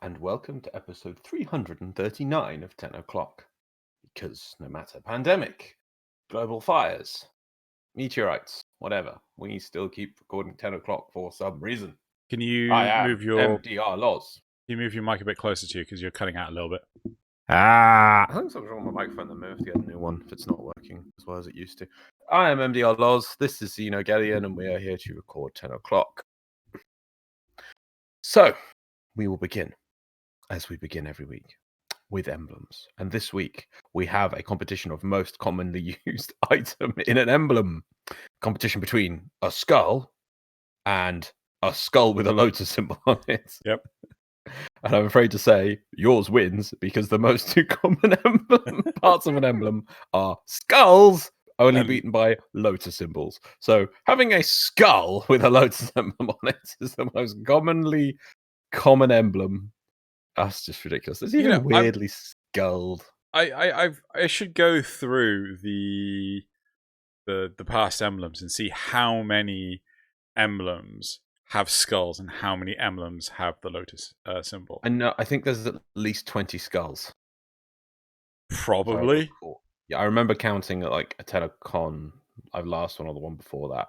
and welcome to episode 339 of 10 o'clock. Because no matter pandemic, global fires, meteorites, whatever, we still keep recording 10 o'clock for some reason. Can you I am move your MDRLOz. Can you move your mic a bit closer to you because you're cutting out a little bit? I think something's wrong with my microphone. Then maybe I have to get a new one if it's not working as well as it used to. I am MDRLOz. This is Xeno and we are here to record 10 o'clock. So, we will begin, as we begin every week, with emblems. And this week, we have a competition of most commonly used item in an emblem. Competition between a skull and a skull with a lotus symbol on it. Yep. And I'm afraid to say yours wins because the most two common parts of an emblem are skulls, only beaten by lotus symbols. So having a skull with a lotus emblem on it is the most common emblem. That's just ridiculous. It's even weirdly skulled. I should go through the past emblems and see how many emblems have skulls and how many emblems have the lotus symbol. I think there's at least 20 skulls. Probably. Yeah, I remember counting at like a TennoCon. I've last one or the one before that,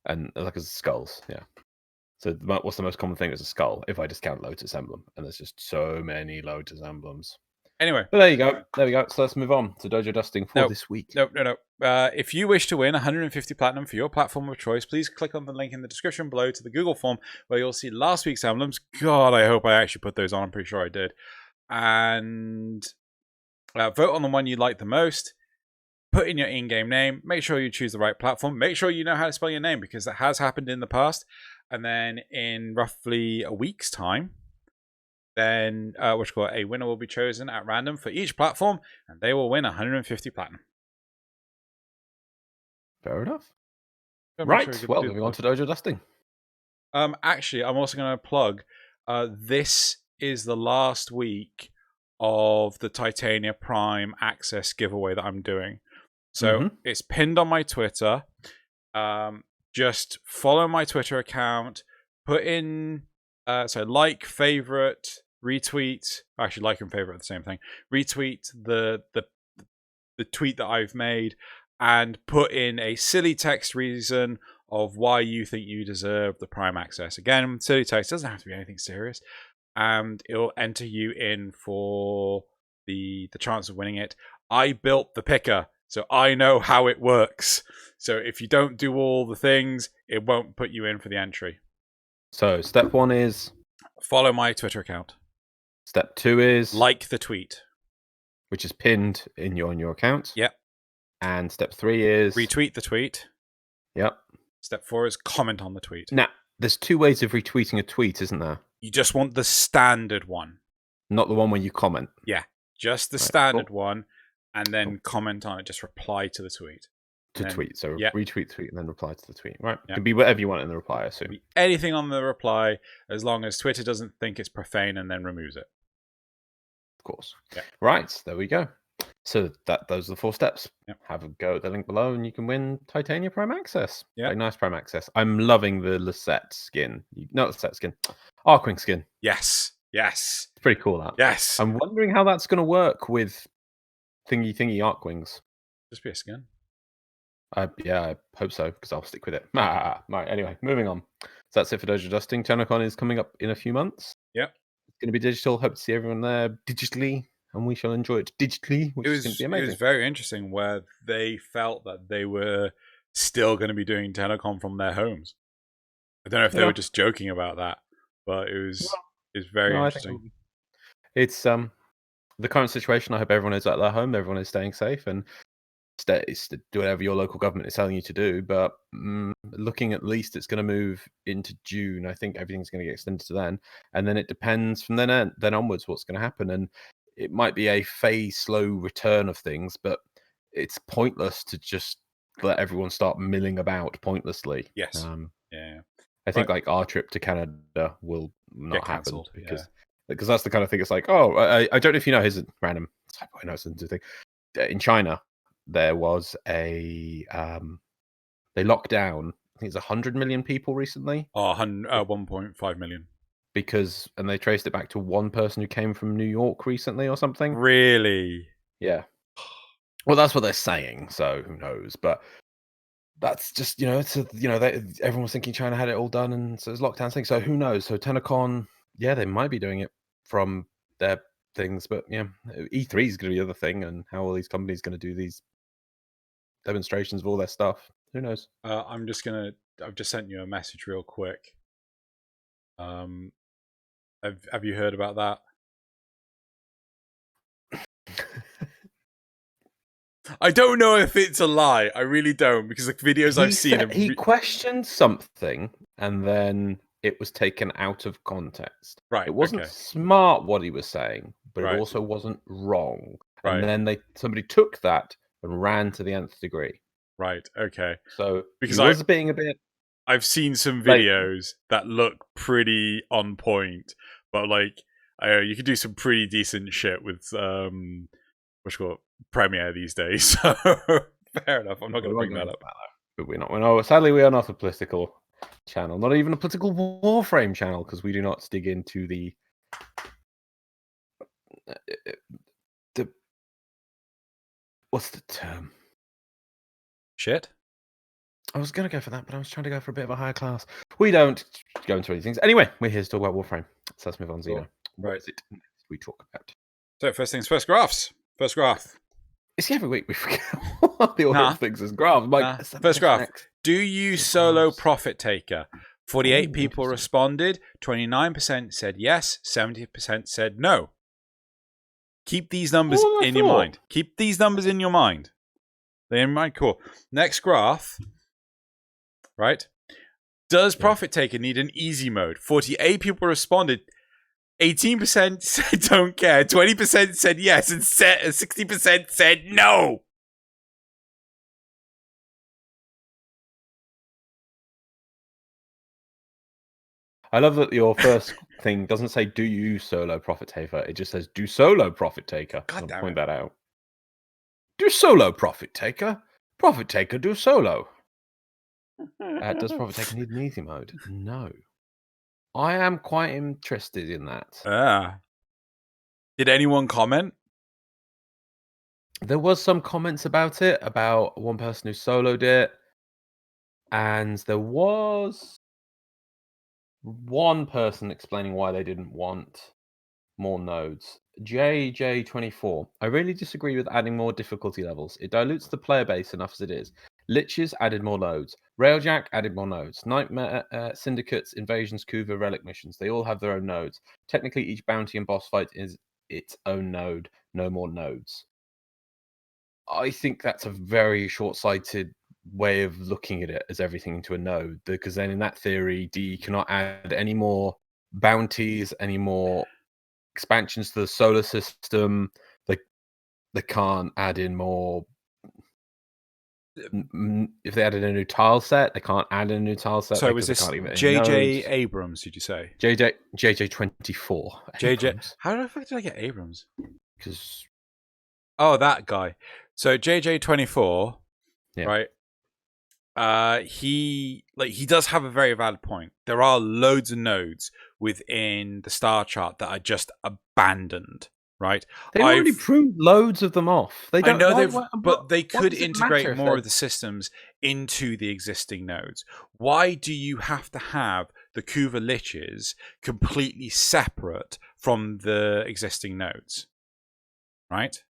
and like it's skulls. Yeah. So what's the most common thing is a skull? If I just count lotus emblem, and there's just so many lotus emblems. Anyway, but there you go. There we go. So let's move on to dojo dusting for this week. No. If you wish to win 150 platinum for your platform of choice, please click on the link in the description below to the Google form where you'll see last week's emblems. God, I hope I actually put those on. I'm pretty sure I did. And vote on the one you like the most. Put in your in-game name. Make sure you choose the right platform. Make sure you know how to spell your name because that has happened in the past. And then in roughly a week's time, then a winner will be chosen at random for each platform, and they will win 150 platinum. Fair enough. Right, well, moving on to dojo dusting. Actually, I'm also going to plug, this is the last week of the Titania Prime Access giveaway that I'm doing. So it's pinned on my Twitter. Just follow my Twitter account, put in, like, favorite, retweet, actually like and favorite are the same thing, retweet the tweet that I've made and put in a silly text reason of why you think you deserve the Prime Access. Again, silly text, doesn't have to be anything serious, and it'll enter you in for the chance of winning it. I built the picker, so I know how it works. So if you don't do all the things, it won't put you in for the entry. So step 1 is follow my Twitter account. Step 2 is like the tweet, which is pinned on your account. Yep. And step 3 is retweet the tweet. Yep. Step 4 is comment on the tweet. Now, there's 2 ways of retweeting a tweet, isn't there? You just want the standard one. Not the one where you comment. Yeah, just the standard one, and then comment on it. Just reply to the tweet. Tweet. So retweet, tweet, and then reply to the tweet. Right. Yep. It can be whatever you want in the reply, I assume. Anything on the reply, as long as Twitter doesn't think it's profane and then removes it. Of course. Yeah. Right. There we go. So those are the 4 steps. Yep. Have a go at the link below, and you can win Titania Prime Access. Yeah. Very nice Prime Access. I'm loving the Lisette skin. Not Lisette skin. Arkwing skin. Yes. It's pretty cool, that. Yes. I'm wondering how that's going to work with thingy Arkwings. Just be a skin. Yeah, I hope so, because I'll stick with it. Right, anyway, moving on. So that's it for dojo dusting. TennoCon is coming up in a few months. Yep. It's going to be digital. Hope to see everyone there digitally, and we shall enjoy it digitally, which is going to be amazing. It was very interesting where they felt that they were still going to be doing TennoCon from their homes. I don't know if they were just joking about that, but it was very interesting. It's the current situation. I hope everyone is at their home, everyone is staying safe, and do whatever your local government is telling you to do. But looking at least, it's going to move into June. I think everything's going to get extended to then, and then it depends from then onwards what's going to happen. And it might be a phase slow return of things, but it's pointless to just let everyone start milling about pointlessly. Yes. I think like our trip to Canada will not happen because that's the kind of thing. It's like, I don't know if you know, here's a random thing. In China, there was they locked down, I think it's 100 million people recently. 1.5 million. and they traced it back to one person who came from New York recently or something. Really? Yeah. Well, that's what they're saying, so who knows? But that's just, everyone was thinking China had it all done, and so it's lockdown thing. So who knows? So TennoCon, yeah, they might be doing it from their things, but yeah, E3 is going to be the other thing, and how all these companies going to do these demonstrations of all their stuff. Who knows? I've just sent you a message real quick. Have you heard about that? I don't know if it's a lie. I really don't, because the videos I've seen... He questioned something, and then it was taken out of context. Right, It wasn't smart what he was saying, but it also wasn't wrong. Right. And then somebody took that and ran to the nth degree. Right, okay. So because I was being a bit... I've seen some videos that look pretty on point, but like you could do some pretty decent shit with what's called Premiere these days. So fair enough. I'm not going to bring that up. But we're not. Sadly, we are not a political channel. Not even a political Warframe channel, because we do not dig into the what's the term? Shit. I was going to go for that, but I was trying to go for a bit of a higher class. We don't go into any things. Anyway, we're here to talk about Warframe. So let's move on, Xeno. What is it next we talk about? So first things first, graphs. First graph. It's every week we forget what the order of things is. Graph. First graph. Do you solo profit taker? 48 people responded. 29% said yes. 70% said no. Keep these numbers in your mind. Keep these numbers in your mind. They're in mind. Cool. Next graph. Right? Does profit taker need an easy mode? 48 people responded. 18% said don't care. 20% said yes, and 60% said no. I love that your first thing doesn't say do you solo profit taker. It just says do solo profit taker. God damn it. Point that out. Do solo profit taker. Profit taker do solo. Does profit taker need an easy mode? No. I am quite interested in that. Did anyone comment? There was some comments about it, about one person who soloed it. And there was one person explaining why they didn't want more nodes. JJ24. I really disagree with adding more difficulty levels. It dilutes the player base enough as it is. Liches added more nodes. Railjack added more nodes. Nightmare, Syndicates, Invasions, Kuva, Relic missions. They all have their own nodes. Technically, each bounty and boss fight is its own node. No more nodes. I think that's a very short-sighted way of looking at it, as everything into a node, because then in that theory, DE cannot add any more bounties, any more expansions to the solar system. They can't add in more. If they added a new tile set, they can't add in a new tile set. So was this JJ Abrams, did you say? JJ24. JJ. How the fuck did I get Abrams? Because that guy. So JJ24, right? He does have a very valid point. There are loads of nodes within the star chart that are just abandoned, right? They've already proved loads of them off. They don't. I know but they could integrate more of the systems into the existing nodes. Why do you have to have the Kuva liches completely separate from the existing nodes? Right?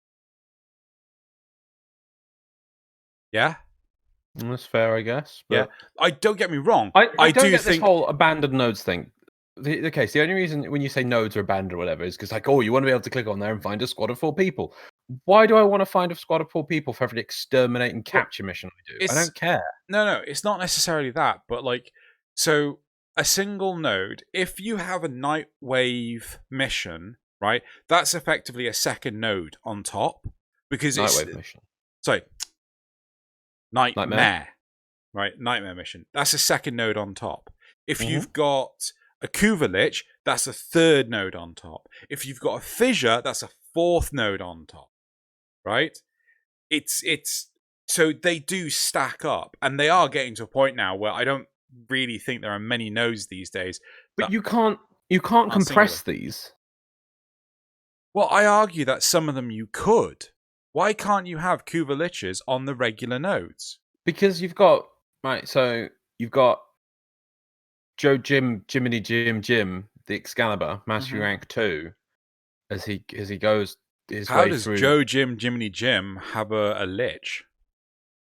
Yeah. That's fair, I guess. But yeah, I don't get me wrong. I do get think this whole abandoned nodes thing. The only reason when you say nodes are abandoned or whatever is because, like, you want to be able to click on there and find a squad of 4 people. Why do I want to find a squad of 4 people for every exterminate and capture mission I do? I don't care. No, it's not necessarily that, but like, so a single node, if you have a Nightwave mission, right, that's effectively a second node on top, because Nightwave mission. Sorry. Nightmare. Right, Nightmare mission. That's a second node on top. If you've got a Kuva Lich, that's a third node on top. If you've got a Fissure, that's a 4th node on top. Right? It's so they do stack up, and they are getting to a point now where I don't really think there are many nodes these days. But you can't You can't Not compress singular. these. Well, I argue that some of them you could. Why can't you have Kuva liches on the regular nodes? Because you've got so you've got Jiminy Jim, the Excalibur, Mastery Rank 2, as he goes his How way does through. Joe Jiminy Jim have a lich?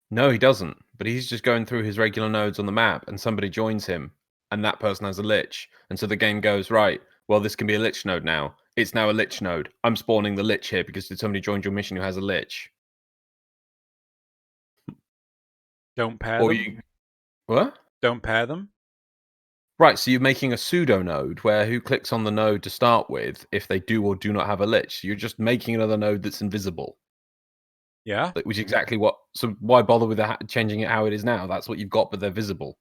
No, he doesn't. But he's just going through his regular nodes on the map, and somebody joins him, and that person has a lich, and so the game goes, right, well, this can be a lich node now. It's now a lich node. I'm spawning the lich here because somebody joined your mission who has a lich. Don't pair Or them. What? Don't pair them. Right, so you're making a pseudo node where who clicks on the node to start with if they do or do not have a lich. You're just making another node that's invisible. Yeah. Which is exactly what. So why bother with changing it how it is now? That's what you've got, but they're visible.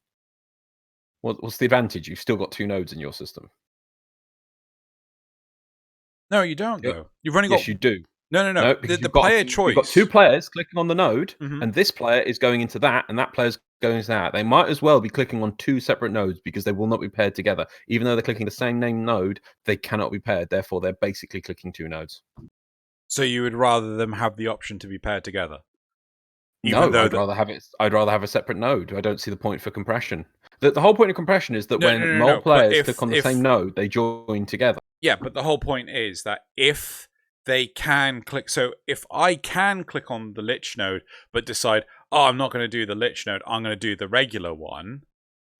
What's the advantage? You've still got 2 nodes in your system. No, you don't, though. You've only Yes, got... you do. No. Because The player choice. You've got 2 players clicking on the node, and this player is going into that, and that player's going into that. They might as well be clicking on 2 separate nodes because they will not be paired together. Even though they're clicking the same name node, they cannot be paired. Therefore, they're basically clicking 2 nodes. So you would rather them have the option to be paired together? No, I'd rather have a separate node. I don't see the point for compression. The whole point of compression is that when multiple players click on the same node, they join together. Yeah, but the whole point is that if they can click... So if I can click on the lich node, but decide, oh, I'm not going to do the lich node, I'm going to do the regular one.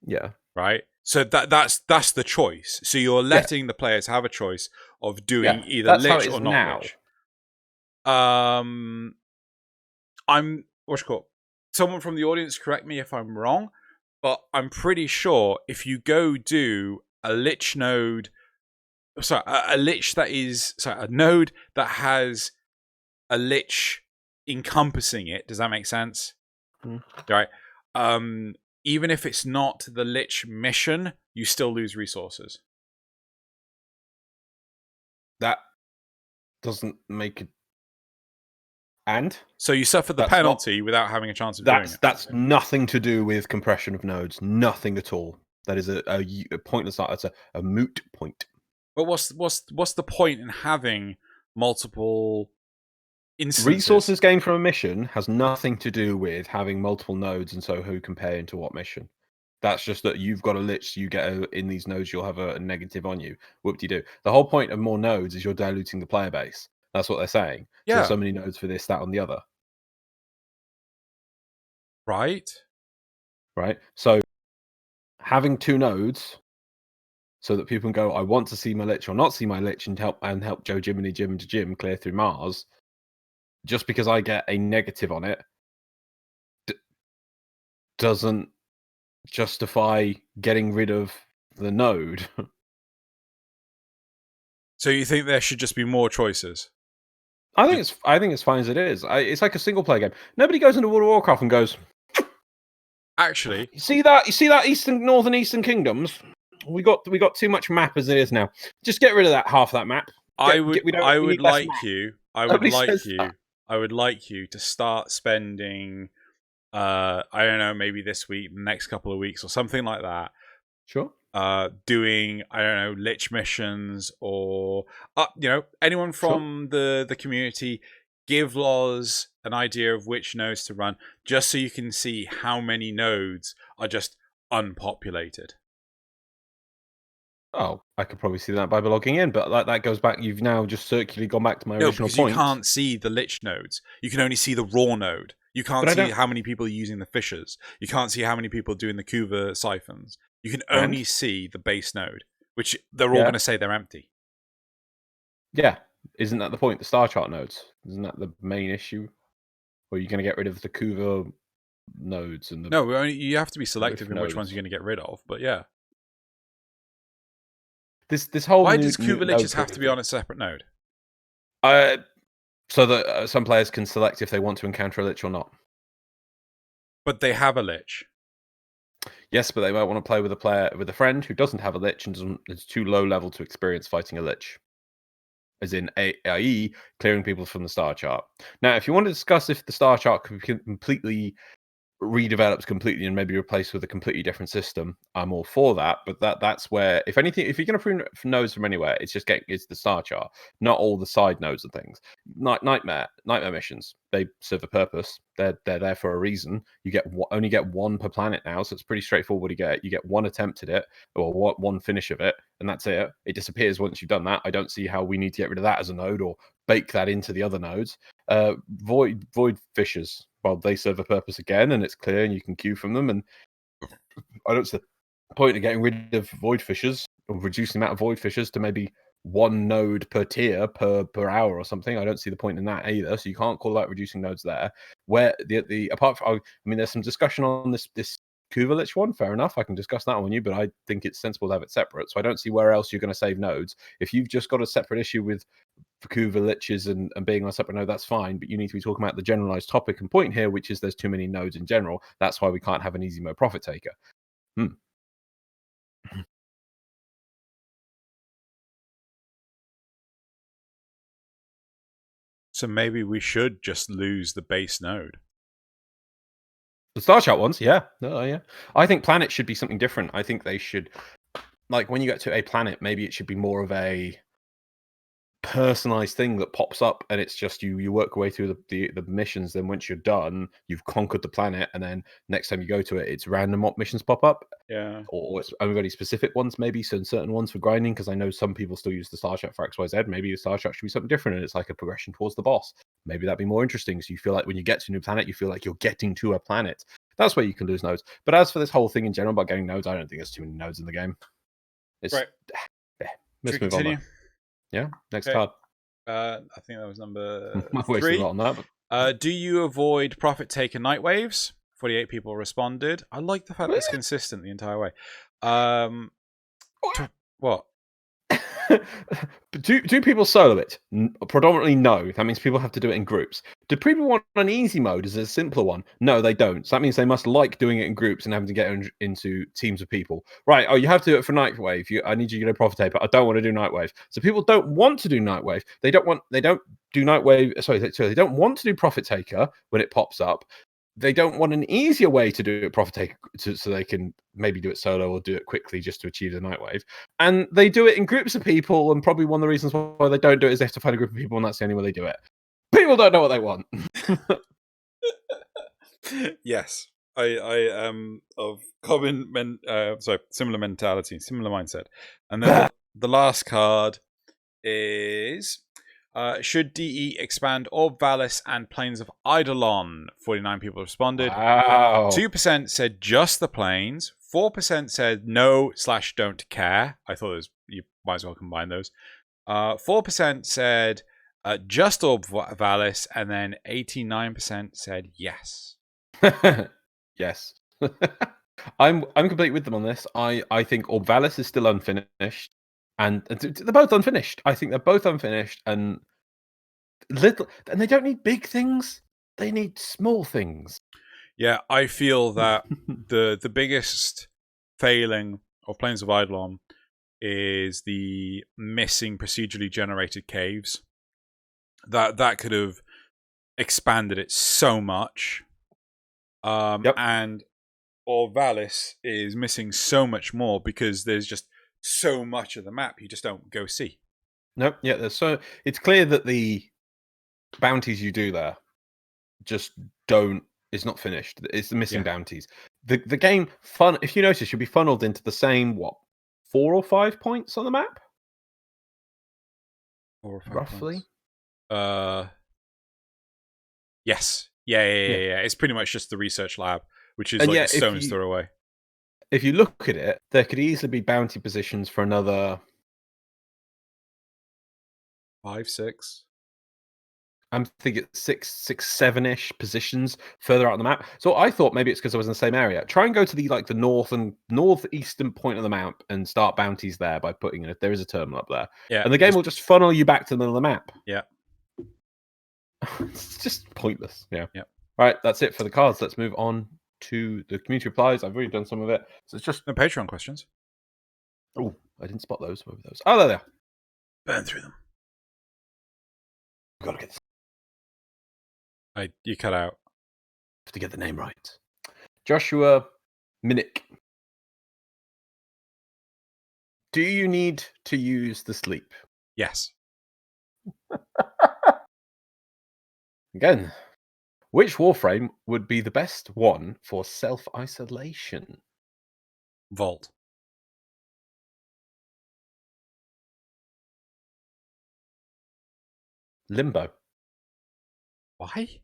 Yeah. Right? So that's the choice. So you're letting the players have a choice of doing either lich or not now. lich. What's it called? Someone from the audience, correct me if I'm wrong, but I'm pretty sure if you go do a lich node... Sorry, a lich that is... Sorry, a node that has a lich encompassing it. Does that make sense? Right. Even if it's not the lich mission, you still lose resources. That doesn't make it... And? So you suffer the penalty without having a chance of doing it. That's nothing to do with compression of nodes. Nothing at all. That is a pointless... That's a moot point. But what's the point in having multiple instances? Resources gained from a mission has nothing to do with having multiple nodes and so who compare into what mission. That's just that you've got a lich, you get in these nodes, you'll have a negative on you. Whoop-de-doo. The whole point of more nodes is you're diluting the player base. That's what they're saying. Yeah. So there's so many nodes for this, that, and the other. Right. So having 2 nodes so that people can go, I want to see my lich or not see my lich and help Joe Jiminy Jim to Jim clear through Mars, just because I get a negative on it doesn't justify getting rid of the node. So you think there should just be more choices? I think it's fine as it is. It's like a single player game. Nobody goes into World of Warcraft and goes, actually, you see that northern eastern kingdoms? We got too much map as it is now. Just get rid of that half that map. I would like you to start spending I don't know, maybe this week, the next couple of weeks or something like that. Sure. Doing, I don't know, lich missions or anyone from the community, give Loz an idea of which nodes to run, just so you can see how many nodes are just unpopulated. Oh, I could probably see that by logging in, but that goes back. You've now just circularly gone back to my original point. You can't see the lich nodes. You can only see the raw node. You can't see how many people are using the fishers. You can't see how many people are doing the Kuva siphons. You can only see the base node, which they're all going to say they're empty. Yeah. Isn't that the point? The star chart nodes. Isn't that the main issue? Or are you going to get rid of the Kuva nodes? No, you have to be selective in which ones you're going to get rid of, but yeah. This whole Why does Kuva liches have to be on a separate node? So that some players can select if they want to encounter a lich or not. But they have a lich. Yes, but they might want to play with a friend who doesn't have a lich and is too low level to experience fighting a lich. As in, i.e., clearing people from the star chart. Now, if you want to discuss if the star chart could be completely redevelops completely and maybe replaced with a completely different system, I'm all for that. But that's where, if anything, if you're going to prune nodes from anywhere, it's the star chart, not all the side nodes and things. Nightmare missions, they serve a purpose. They're there for a reason. You only get one per planet now, so it's pretty straightforward. You get one attempt at it, or one finish of it, and that's it. It disappears once you've done that. I don't see how we need to get rid of that as a node or bake that into the other nodes. Void fishers, well, they serve a purpose again, and it's clear, and you can queue from them. And I don't see the point of getting rid of void fishers or reducing the amount of void fishers to maybe one node per tier per hour or something. I don't see the point in that either. So you can't call out reducing nodes there. Where the apart from, I mean, there's some discussion on this Kuvalich one. Fair enough, I can discuss that on you, but I think it's sensible to have it separate. So I don't see where else you're going to save nodes. If you've just got a separate issue with Kuvaliches and being on a separate node, that's fine, but you need to be talking about the generalized topic and point here, which is there's too many nodes in general. That's why we can't have an easy mode profit taker. So maybe we should just lose the base node. The Star Chart ones, yeah. Yeah. I think planets should be something different. I think they should, like, when you get to a planet, maybe it should be more of a personalized thing that pops up, and it's just you work your way through the missions. Then once you're done, you've conquered the planet, and then next time you go to it, it's random op missions pop up. Yeah. Or it's only specific ones, maybe certain ones for grinding, because I know some people still use the Star Chart for XYZ. Maybe the Star Chart should be something different, and it's like a progression towards the boss. Maybe that'd be more interesting, so you feel like when you get to a new planet, you feel like you're getting to a planet. That's where you can lose nodes. But as for this whole thing in general about getting nodes, I don't think there's too many nodes in the game. It's right. Yeah. Let's move on. Yeah. Next card. I think that was number I wasted 3. a lot on that. But... do you avoid profit taker night waves? 48 people responded. I like the fact that it's consistent the entire way. What? do people solo it? Predominantly no. That means people have to do it in groups. Do people want an easy mode as a simpler one? No, they don't. So that means they must like doing it in groups and having to get into teams of people. Right, oh, you have to do it for Nightwave. I need you to get a profit tape, but I don't want to do Nightwave. So people don't want to do Nightwave. They don't do Nightwave. Sorry, they don't want to do Profit Taker when it pops up. They don't want an easier way to do it profit taker so they can maybe do it solo or do it quickly just to achieve the Nightwave. And they do it in groups of people, and probably one of the reasons why they don't do it is they have to find a group of people, and that's the only way they do it. People don't know what they want. Yes. I am of similar mentality, similar mindset. And then the last card is... should DE expand Orb Valis and Plains of Eidolon? 49 people responded. Wow. 2% said just the plains. 4% said no/don't care. I thought you might as well combine those. 4% said just Orb Valis, and then 89% said yes. Yes. I'm complete with them on this. I think Orb Valis is still unfinished. And they're both unfinished. I think they're both unfinished, and they don't need big things. They need small things. Yeah, I feel that the biggest failing of Plains of Eidolon is the missing procedurally generated caves. That could have expanded it so much. And Orb Valis is missing so much more because there's just so much of the map you just don't go see. Nope. Yeah, it's clear that the bounties you do there just it's not finished. It's the missing bounties. The game if you notice, you'll be funneled into the same 4 or 5 points on the map? 4 or 5 roughly points. Yes. Yeah. It's pretty much just the research lab, which is like a stone's throw away. If you look at it, there could easily be bounty positions for another 5, 6. I'm thinking 6, 7-ish positions further out on the map. So I thought maybe it's because I was in the same area. Try and go to the north and northeastern point of the map and start bounties there by putting in if there is a terminal up there. Yeah. And the game will just funnel you back to the middle of the map. Yeah. It's just pointless. Yeah. Yeah. Right, that's it for the cards. Let's move on to the community replies. I've already done some of it. So it's just no Patreon questions. Oh, I didn't spot those. Where were those? Oh, there they are. Burn through them. We've got to get this. You cut out. Have to get the name right. Joshua Minnick. Do you need to use the sleep? Yes. Again, which Warframe would be the best one for self-isolation? Vault. Limbo. Why?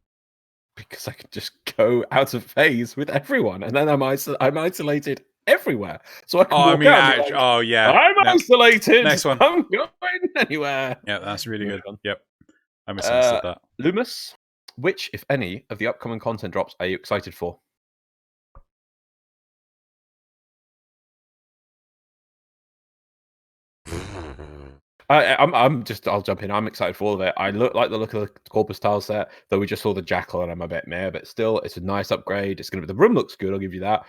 Because I can just go out of phase with everyone, and then I'm isolated everywhere. So I can walk out. Like, oh yeah. I'm isolated. Next one. I'm going anywhere. Yeah, that's really good. Yep. I misunderstood that. Loomis, which, if any, of the upcoming content drops are you excited for? I'll jump in. I'm excited for all of it. I like the look of the Corpus tile set, though we just saw the Jackal and I'm a bit meh, but still, it's a nice upgrade. It's going to be, the room looks good, I'll give you that.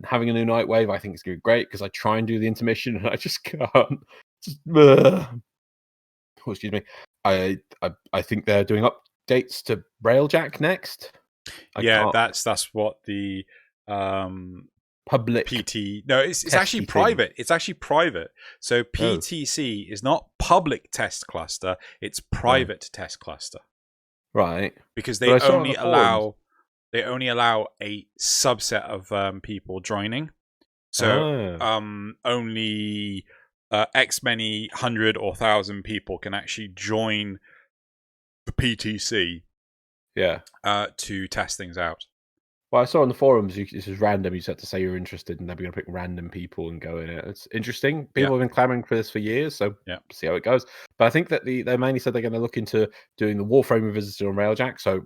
Having a new Night Wave, I think is going to be great because I try and do the intermission and I just can't. Excuse me. I think they're doing updates to Railjack next. That's what the public PT. No, it's actually private. It's actually private. So PTC is not public test cluster. It's private test cluster. Right. Because they only allow a subset of people joining. So only X many 100 or 1,000 people can actually join the PTC. Yeah. To test things out. Well, I saw on the forums, this is random. You just had to say you're interested, and they're going to pick random people and go in it. It's interesting. People have been clamoring for this for years, so see how it goes. But I think that they mainly said they're going to look into doing the Warframe Revisited on Railjack. So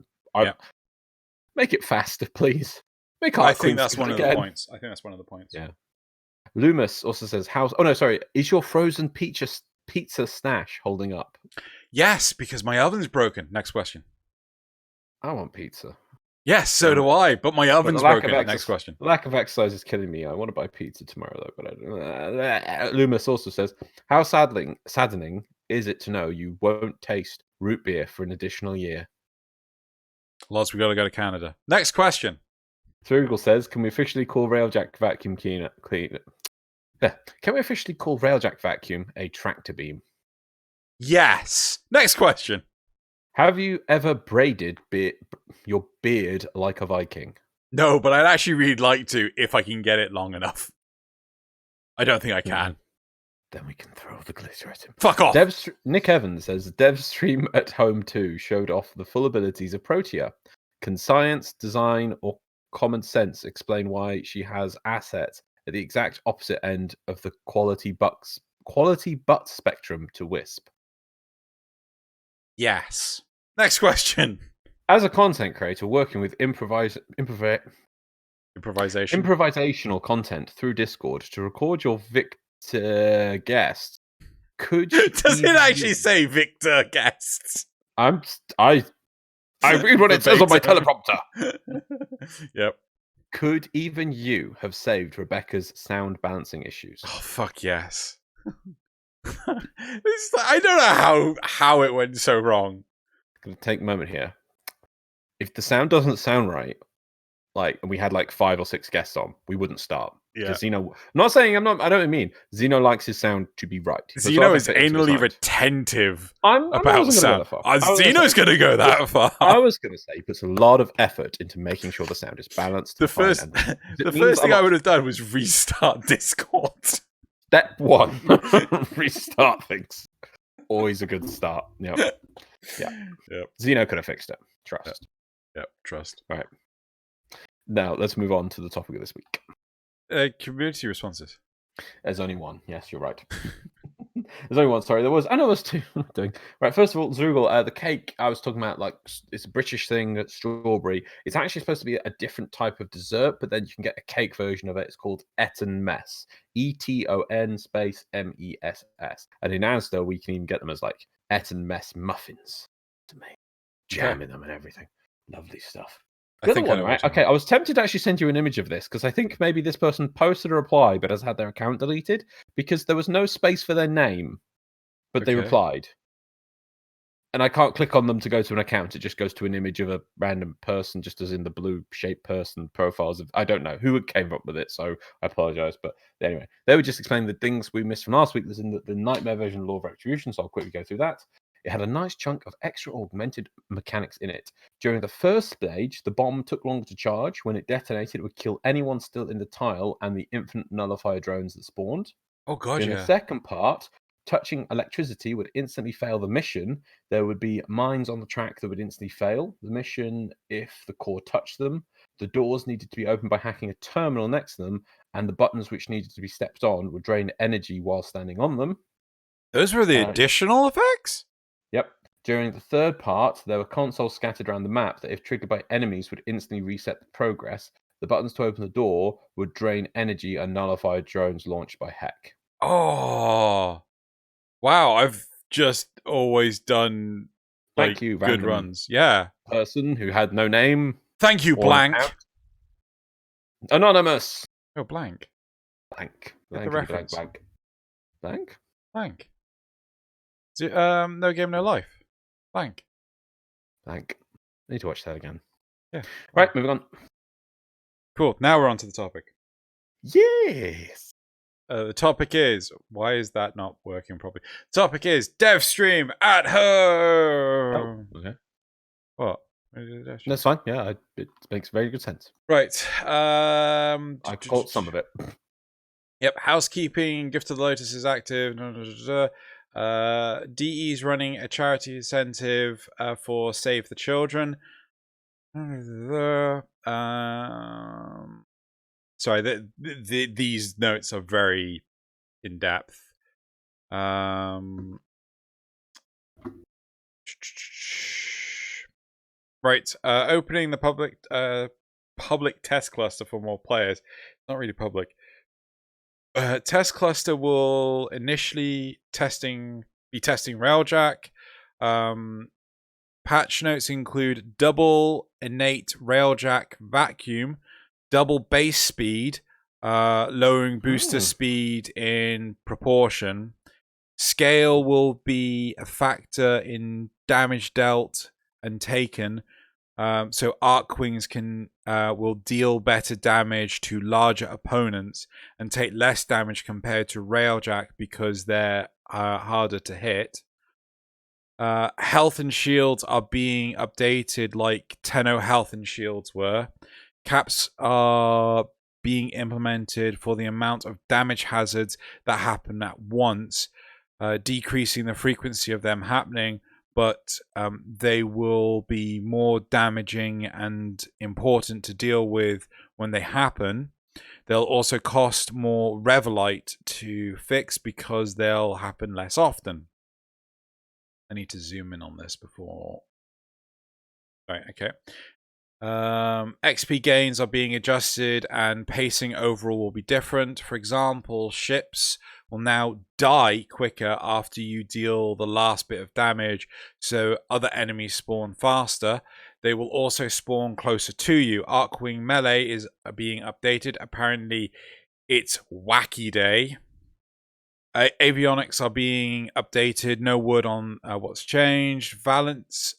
make it faster, please. I think that's one of the points. Yeah. Loomis also says, is your frozen pizza stash holding up? Yes, because my oven's broken. Next question. I want pizza. Yes, so do I, but my oven's broken. Next question. The lack of exercise is killing me. I want to buy pizza tomorrow, though. But Loomis also says, how saddening is it to know you won't taste root beer for an additional year? Loz, we got to go to Canada. Next question. Thrugal says, can we officially call Railjack Vacuum clean? Can we officially call Railjack Vacuum a tractor beam? Yes. Next question. Have you ever braided your beard like a Viking? No, but I'd actually really like to if I can get it long enough. I don't think I can. Then we can throw the glitter at him. Fuck off! Nick Evans says, Dev Stream at Home 2 showed off the full abilities of Protea. Can science, design, or common sense explain why she has assets at the exact opposite end of the quality butt spectrum to Wisp? Yes. Next question. As a content creator working with improvisational content through Discord to record your Victor guests, could you does it actually say Victor guests? I read what it says on my teleprompter. Yep. Could even you have saved Rebecca's sound balancing issues? Oh fuck yes. I don't know how it went so wrong. I'm gonna take a moment here. If the sound doesn't sound right, and we had 5 or 6 guests on, we wouldn't start. Because Xeno, not saying I don't mean Xeno likes his sound to be right. Xeno is anally retentive about sound. Xeno's going to go that far. I was going to say he puts a lot of effort into making sure the sound is balanced. The first thing I would have done was restart Discord. Step 1, restart things. Always a good start. Yep. Xeno could have fixed it. Trust. Yep. Trust. Right. Now let's move on to the topic of this week. Community responses. There's only one. Yes, you're right. There's only one. Sorry, there was 2. Right. First of all, Zrugal, the cake I was talking about, it's a British thing, strawberry. It's actually supposed to be a different type of dessert, but then you can get a cake version of it. It's called Eton Mess. ETON space MESS. And in Asda, we can even get them as Eton Mess muffins. It's amazing. Jam in them and everything. Lovely stuff. The other one, right? Okay, I was tempted to actually send you an image of this because I think maybe this person posted a reply but has had their account deleted because there was no space for their name, but they replied. and I can't click on them to go to an account. It just goes to an image of a random person, just as in the blue shaped person profiles of, I don't know who came up with it, so I apologize. But anyway, they were just explaining the things we missed from last week. There's in the Nightmare version of Law of Retribution, so I'll quickly go through that. It had a nice chunk of extra augmented mechanics in it. During the first stage, the bomb took longer to charge. When it detonated, it would kill anyone still in the tile and the infinite nullifier drones that spawned. Oh god, During yeah. the second part, touching electricity would instantly fail the mission. There would be mines on the track that would instantly fail the mission if the core touched them. The doors needed to be opened by hacking a terminal next to them, and the buttons which needed to be stepped on would drain energy while standing on them. Those were the additional effects? Yep. During the third part, there were consoles scattered around the map that, if triggered by enemies, would instantly reset the progress. The buttons to open the door would drain energy and nullify drones launched by Heck. Oh, wow! I've just always done Thank you, good runs. Yeah. Person who had no name. Thank you, blank. Anonymous. Oh, blank. Blank. Get the reference. Blank. No game, no life. Blank. I need to watch that again. Yeah. Right, moving on. Cool. Now we're on to the topic. Yes. The topic is, why is that not working properly? The topic is dev stream at home. Oh, okay. What? That's fine. Yeah, it makes very good sense. Right. I caught some of it. Yep. Housekeeping. Gift of the Lotus is active. DE is running a charity incentive for Save the Children. Sorry, these notes are very in depth. Right, opening the public test cluster for more players. Not really public. Test cluster will initially be testing Railjack. Patch notes include double innate Railjack vacuum, double base speed, lowering booster speed in proportion. Scale will be a factor in damage dealt and taken. So Arcwings will deal better damage to larger opponents and take less damage compared to Railjack because they're harder to hit. Health and shields are being updated like Tenno health and shields were. Caps are being implemented for the amount of damage hazards that happen at once, decreasing the frequency of them happening, but they will be more damaging and important to deal with when they happen. They'll also cost more Revelite to fix because they'll happen less often. I need to zoom in on this before. Right, okay. XP gains are being adjusted and pacing overall will be different. For example, ships will now die quicker after you deal the last bit of damage, so other enemies spawn faster. They will also spawn closer to you. Arcwing melee is being updated. Apparently, it's wacky day. Avionics are being updated. No word on what's changed. Valence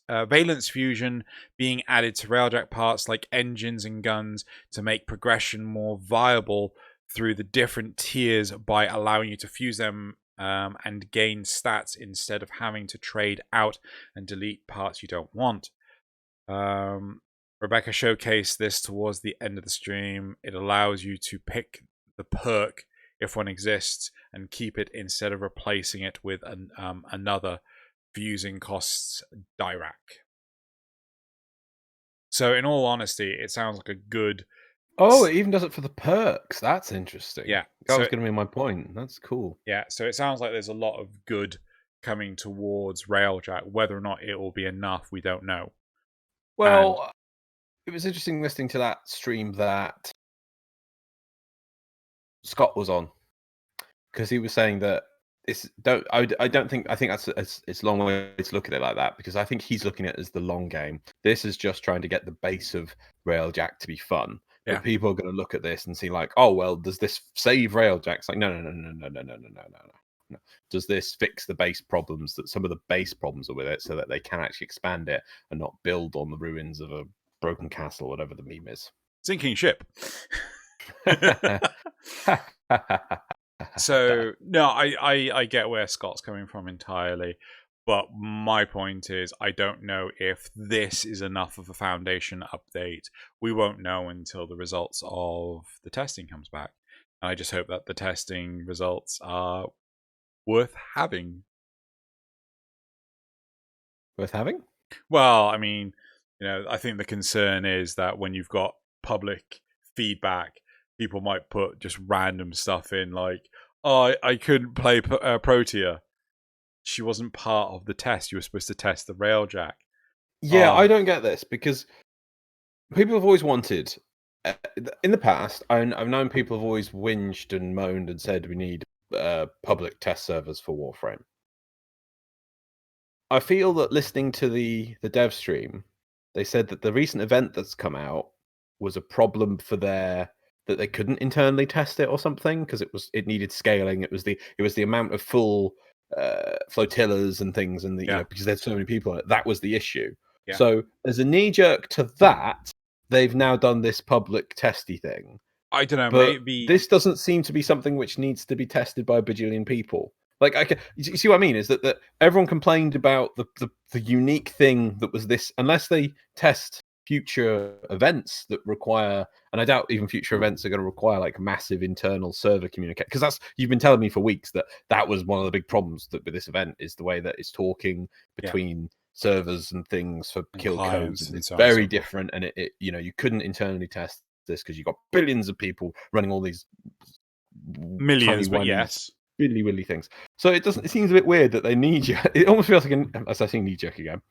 fusion being added to Railjack parts like engines and guns to make progression more viable through the different tiers by allowing you to fuse them and gain stats instead of having to trade out and delete parts you don't want. Rebecca showcased this towards the end of the stream. It allows you to pick the perk if one exists and keep it instead of replacing it with another fusing costs Dirac. So in all honesty, it sounds like a good... Oh, it even does it for the perks. That's interesting. Yeah. That was going to be my point. That's cool. Yeah, so it sounds like there's a lot of good coming towards Railjack. Whether or not it will be enough, we don't know. Well, it was interesting listening to that stream that Scott was on, because he was saying that I think it's a long way to look at it like that, because I think he's looking at it as the long game. This is just trying to get the base of Railjack to be fun. Yeah. But people are going to look at this and see like, oh well, does this save Railjack? It's like no. Does this fix the base problems, that some of the base problems are with it, so that they can actually expand it and not build on the ruins of a broken castle, whatever the meme is? Sinking ship. So no, I get where Scott's coming from entirely, but my point is I don't know if this is enough of a foundation update. We won't know until the results of the testing comes back, and I just hope that the testing results are worth having. Worth having? Well, I mean, I think the concern is that when you've got public feedback, people might put just random stuff in, like, "Oh, I couldn't play Protea. She wasn't part of the test. You were supposed to test the Railjack." Yeah, I don't get this, because people have always wanted. In the past, I've known people have always whinged and moaned and said we need public test servers for Warframe. I feel that listening to the dev stream, they said that the recent event that's come out was a problem for that they couldn't internally test it or something, because it needed scaling. It was the amount of full flotillas and things, and because there's so many people on it, that was the issue. Yeah. So as a knee jerk to that, they've now done this public testy thing. I don't know. But maybe this doesn't seem to be something which needs to be tested by a bajillion people. Like, you see what I mean? Is that everyone complained about the unique thing that was this, unless they test future events that require, and I doubt even future events are going to require like massive internal server communicate, because you've been telling me for weeks that was one of the big problems with this event, is the way that it's talking between servers and things for kill codes, and it's very different, and it you couldn't internally test this because you've got billions of people running all these millions, but yes, willy things. So it seems a bit weird that they need you. It almost feels like, as I say, knee jerk again,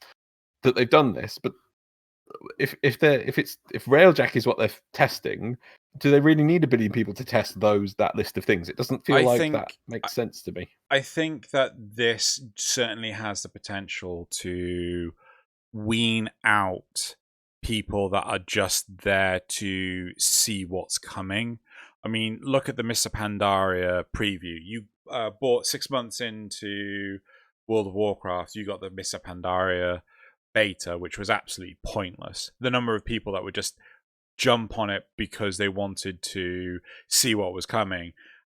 that they've done this. But if Railjack is what they're testing, do they really need a billion people to test that list of things? It doesn't feel that makes sense to me. I think that this certainly has the potential to wean out people that are just there to see what's coming. I mean, look at the Mr. Pandaria preview. You bought 6 months into World of Warcraft, you got the Mr. Pandaria beta, which was absolutely pointless. The number of people that would just jump on it because they wanted to see what was coming,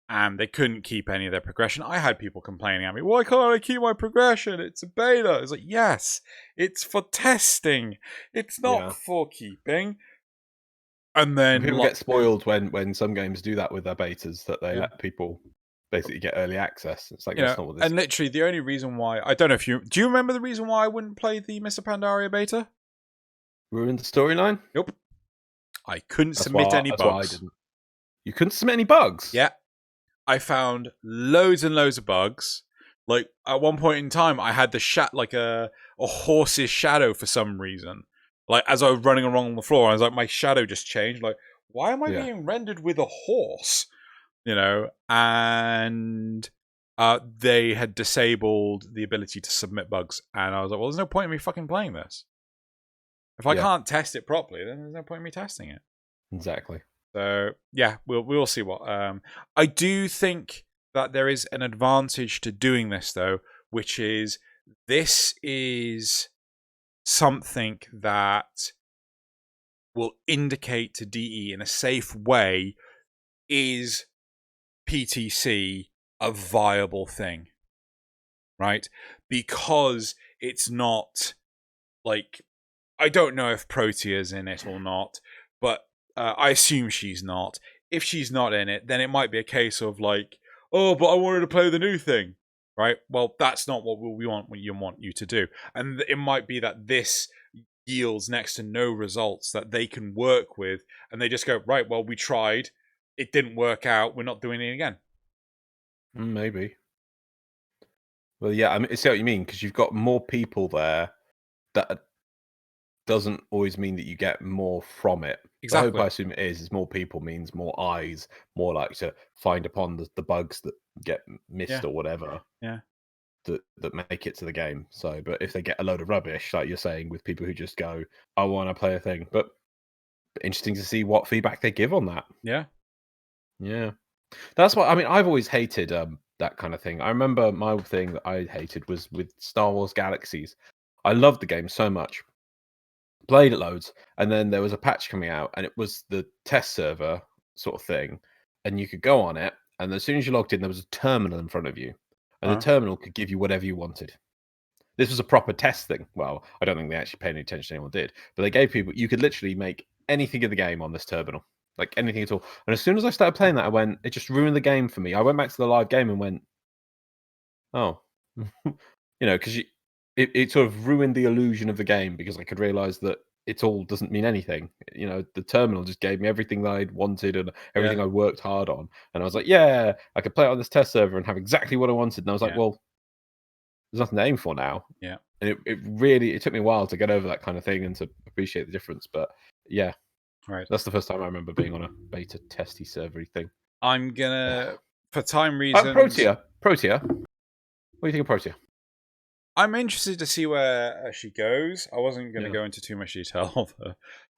and they couldn't keep any of their progression. I had people complaining at me, "Why can't I keep my progression? It's a beta." It's like, yes, it's for testing. It's not for keeping. And then people get spoiled when some games do that with their betas, that they let people basically get early access. It's like, that's not what this is. And literally, the only reason why, I don't know if do you remember the reason why I wouldn't play the Mr. Pandaria beta? Ruined the storyline? Nope. I couldn't submit any bugs. You couldn't submit any bugs? Yeah. I found loads and loads of bugs. Like, at one point in time, I had a horse's shadow for some reason. Like, as I was running along the floor, I was like, my shadow just changed. Like, why am I being rendered with a horse? And they had disabled the ability to submit bugs. And I was like, well, there's no point in me fucking playing this. If I can't test it properly, then there's no point in me testing it. Exactly. So, yeah, we'll see what... I do think that there is an advantage to doing this, though, which is this is something that will indicate to DE in a safe way, is PTC a viable thing, right? Because it's not like, I don't know if Protea's in it or not, but I assume she's not. If she's not in it, then it might be a case of like, oh, but I wanted to play the new thing, right? Well, that's not what we want you to do. And it might be that this yields next to no results that they can work with, and they just go, right, well, we tried, it didn't work out, we're not doing it again. Maybe. Well, yeah, I see what you mean, because you've got more people there. That doesn't always mean that you get more from it. Exactly. I hope, I assume it is more people means more eyes, more like to find upon the bugs that get missed or whatever. Yeah. That make it to the game. So, but if they get a load of rubbish, like you're saying, with people who just go, I want to play a thing. But interesting to see what feedback they give on that. Yeah. Yeah. That's why, I mean, I've always hated that kind of thing. I remember my thing that I hated was with Star Wars Galaxies. I loved the game so much, played it loads, and then there was a patch coming out, and it was the test server sort of thing, and you could go on it, and as soon as you logged in, there was a terminal in front of you, and the terminal could give you whatever you wanted. This was a proper test thing. Well, I don't think they actually paid any attention, anyone did, but they gave people, you could literally make anything in the game on this terminal, like anything at all. And as soon as I started playing that, it just ruined the game for me. I went back to the live game and went, oh, because it sort of ruined the illusion of the game, because I could realize that it all doesn't mean anything. The terminal just gave me everything that I'd wanted and everything I worked hard on. And I was like, yeah, I could play it on this test server and have exactly what I wanted. And I was like, well, there's nothing to aim for now. Yeah. And it took me a while to get over that kind of thing and to appreciate the difference. But yeah. Right. That's the first time I remember being on a beta testy servery thing. I'm gonna, for time reasons. Protea. What do you think of Protea? I'm interested to see where she goes. I wasn't going to go into too much detail of her.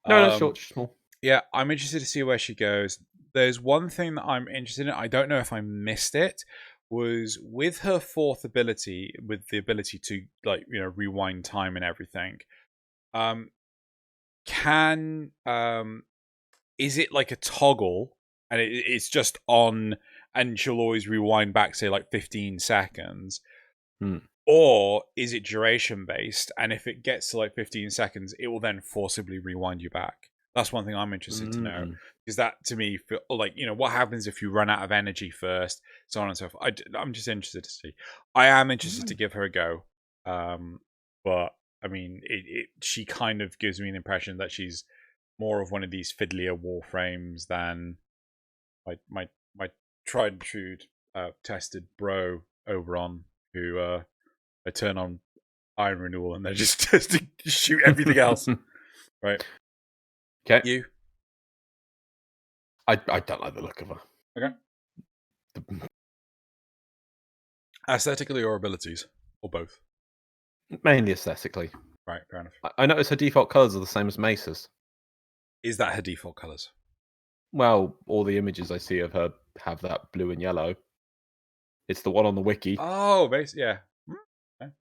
No, short, small. Yeah, I'm interested to see where she goes. There's one thing that I'm interested in. I don't know if I missed it. Was with her fourth ability, with the ability to rewind time and everything. Is it like a toggle, and it's just on, and she'll always rewind back, say like 15 seconds? Or is it duration based, and if it gets to like 15 seconds, it will then forcibly rewind you back? That's one thing I'm interested to know, because that to me, what happens if you run out of energy first, so on and so forth. I'm just interested to see. I am interested to give her a go, but I mean, she kind of gives me an impression that she's more of one of these fiddlier Warframes than my tried and true tested bro over on, who I turn on Iron Renewal and they just shoot everything else. Right. Okay. You? I don't like the look of her. Okay. Aesthetically or abilities? Or both? Mainly aesthetically. Right, fair enough. I noticed her default colours are the same as Mesa's. Is that her default colours? Well, all the images I see of her have that blue and yellow. It's the one on the wiki. Oh, yeah.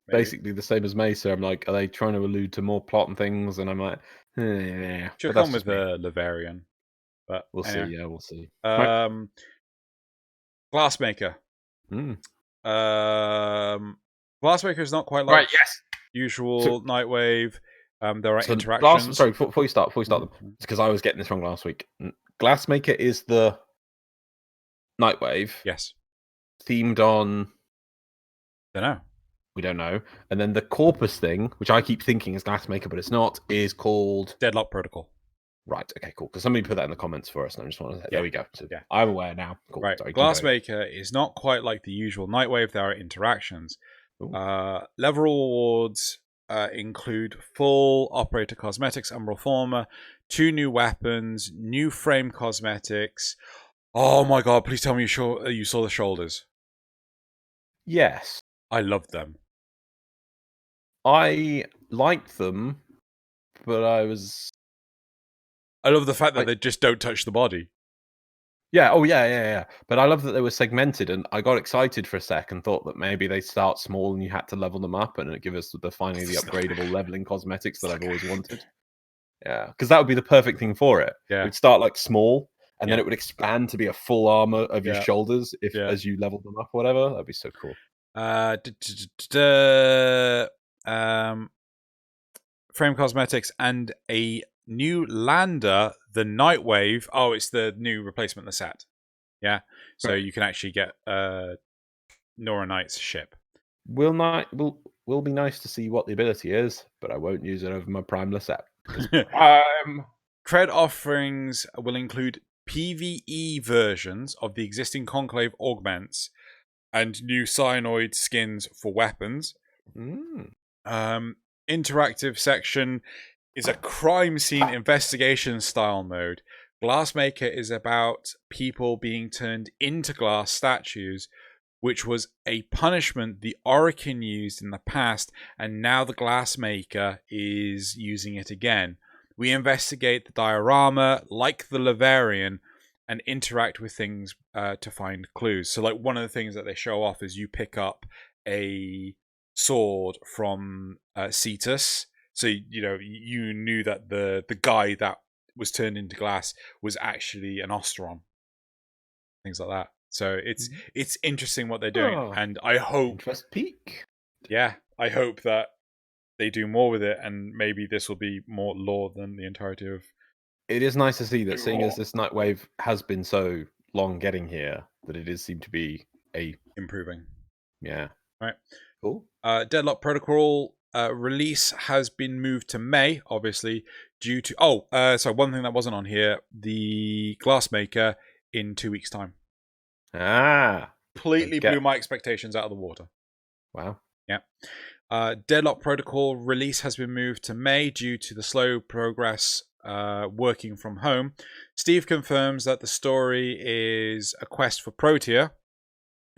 Basically the same as Mesa. I'm like, are they trying to allude to more plot and things? And I'm like, yeah. She'll come with the Laverian. But we'll see. Yeah, we'll see. Glassmaker. Glassmaker is not quite like usual Nightwave. There are interactions. Sorry, before you start them, it's because I was getting this wrong last week. Glassmaker is the Nightwave. Yes. Themed on. Don't know. We don't know. And then the Corpus thing, which I keep thinking is Glassmaker, but it's not, is called Deadlock Protocol. Right. Okay. Cool. Because somebody put that in the comments for us, and I just want to say, there we go. So yeah, I'm aware now. Cool. Right. Sorry, Glassmaker is not quite like the usual Nightwave. There are interactions. Level rewards include full operator cosmetics and reformer, 2 new weapons, new frame cosmetics. Oh my god! Please tell me you saw the shoulders. Yes. I loved them. I liked them, but I love the fact that they just don't touch the body. Yeah, yeah. But I love that they were segmented, and I got excited for a sec and thought that maybe they start small and you had to level them up, and it give us finally the upgradable leveling cosmetics that I've always wanted. Yeah, because that would be the perfect thing for it. Yeah. It would start like small, and then it would expand to be a full armor of your shoulders as you level them up or whatever. That'd be so cool. Frame cosmetics and a new lander, the Nightwave. Oh, it's the new replacement of the set. Yeah, so you can actually get Nora Knight's ship. Will be nice to see what the ability is, but I won't use it over my Primeless set. Cred offerings will include PvE versions of the existing Conclave augments and new cyanoid skins for weapons. Interactive section is a crime scene investigation style mode. Glassmaker is about people being turned into glass statues, which was a punishment the Orokin used in the past, and now the Glassmaker is using it again. We investigate the diorama like the Laverian, and interact with things to find clues. So, like, one of the things that they show off is you pick up a sword from Cetus. So, you knew that the guy that was turned into glass was actually an Osteron. Things like that. So it's interesting what they're doing, and I hope interest peak. Yeah, I hope that they do more with it, and maybe this will be more lore than the entirety of. It is nice to see that, seeing as this Nightwave has been so long getting here, that it does seem to be improving. Yeah. Right. Cool. Deadlock Protocol release has been moved to May, obviously, due to so one thing that wasn't on here: the Glassmaker in 2 weeks' time. Completely blew my expectations out of the water. Wow. Yeah. Deadlock Protocol release has been moved to May due to the slow progress working from home. Steve confirms that the story is a quest for Protea,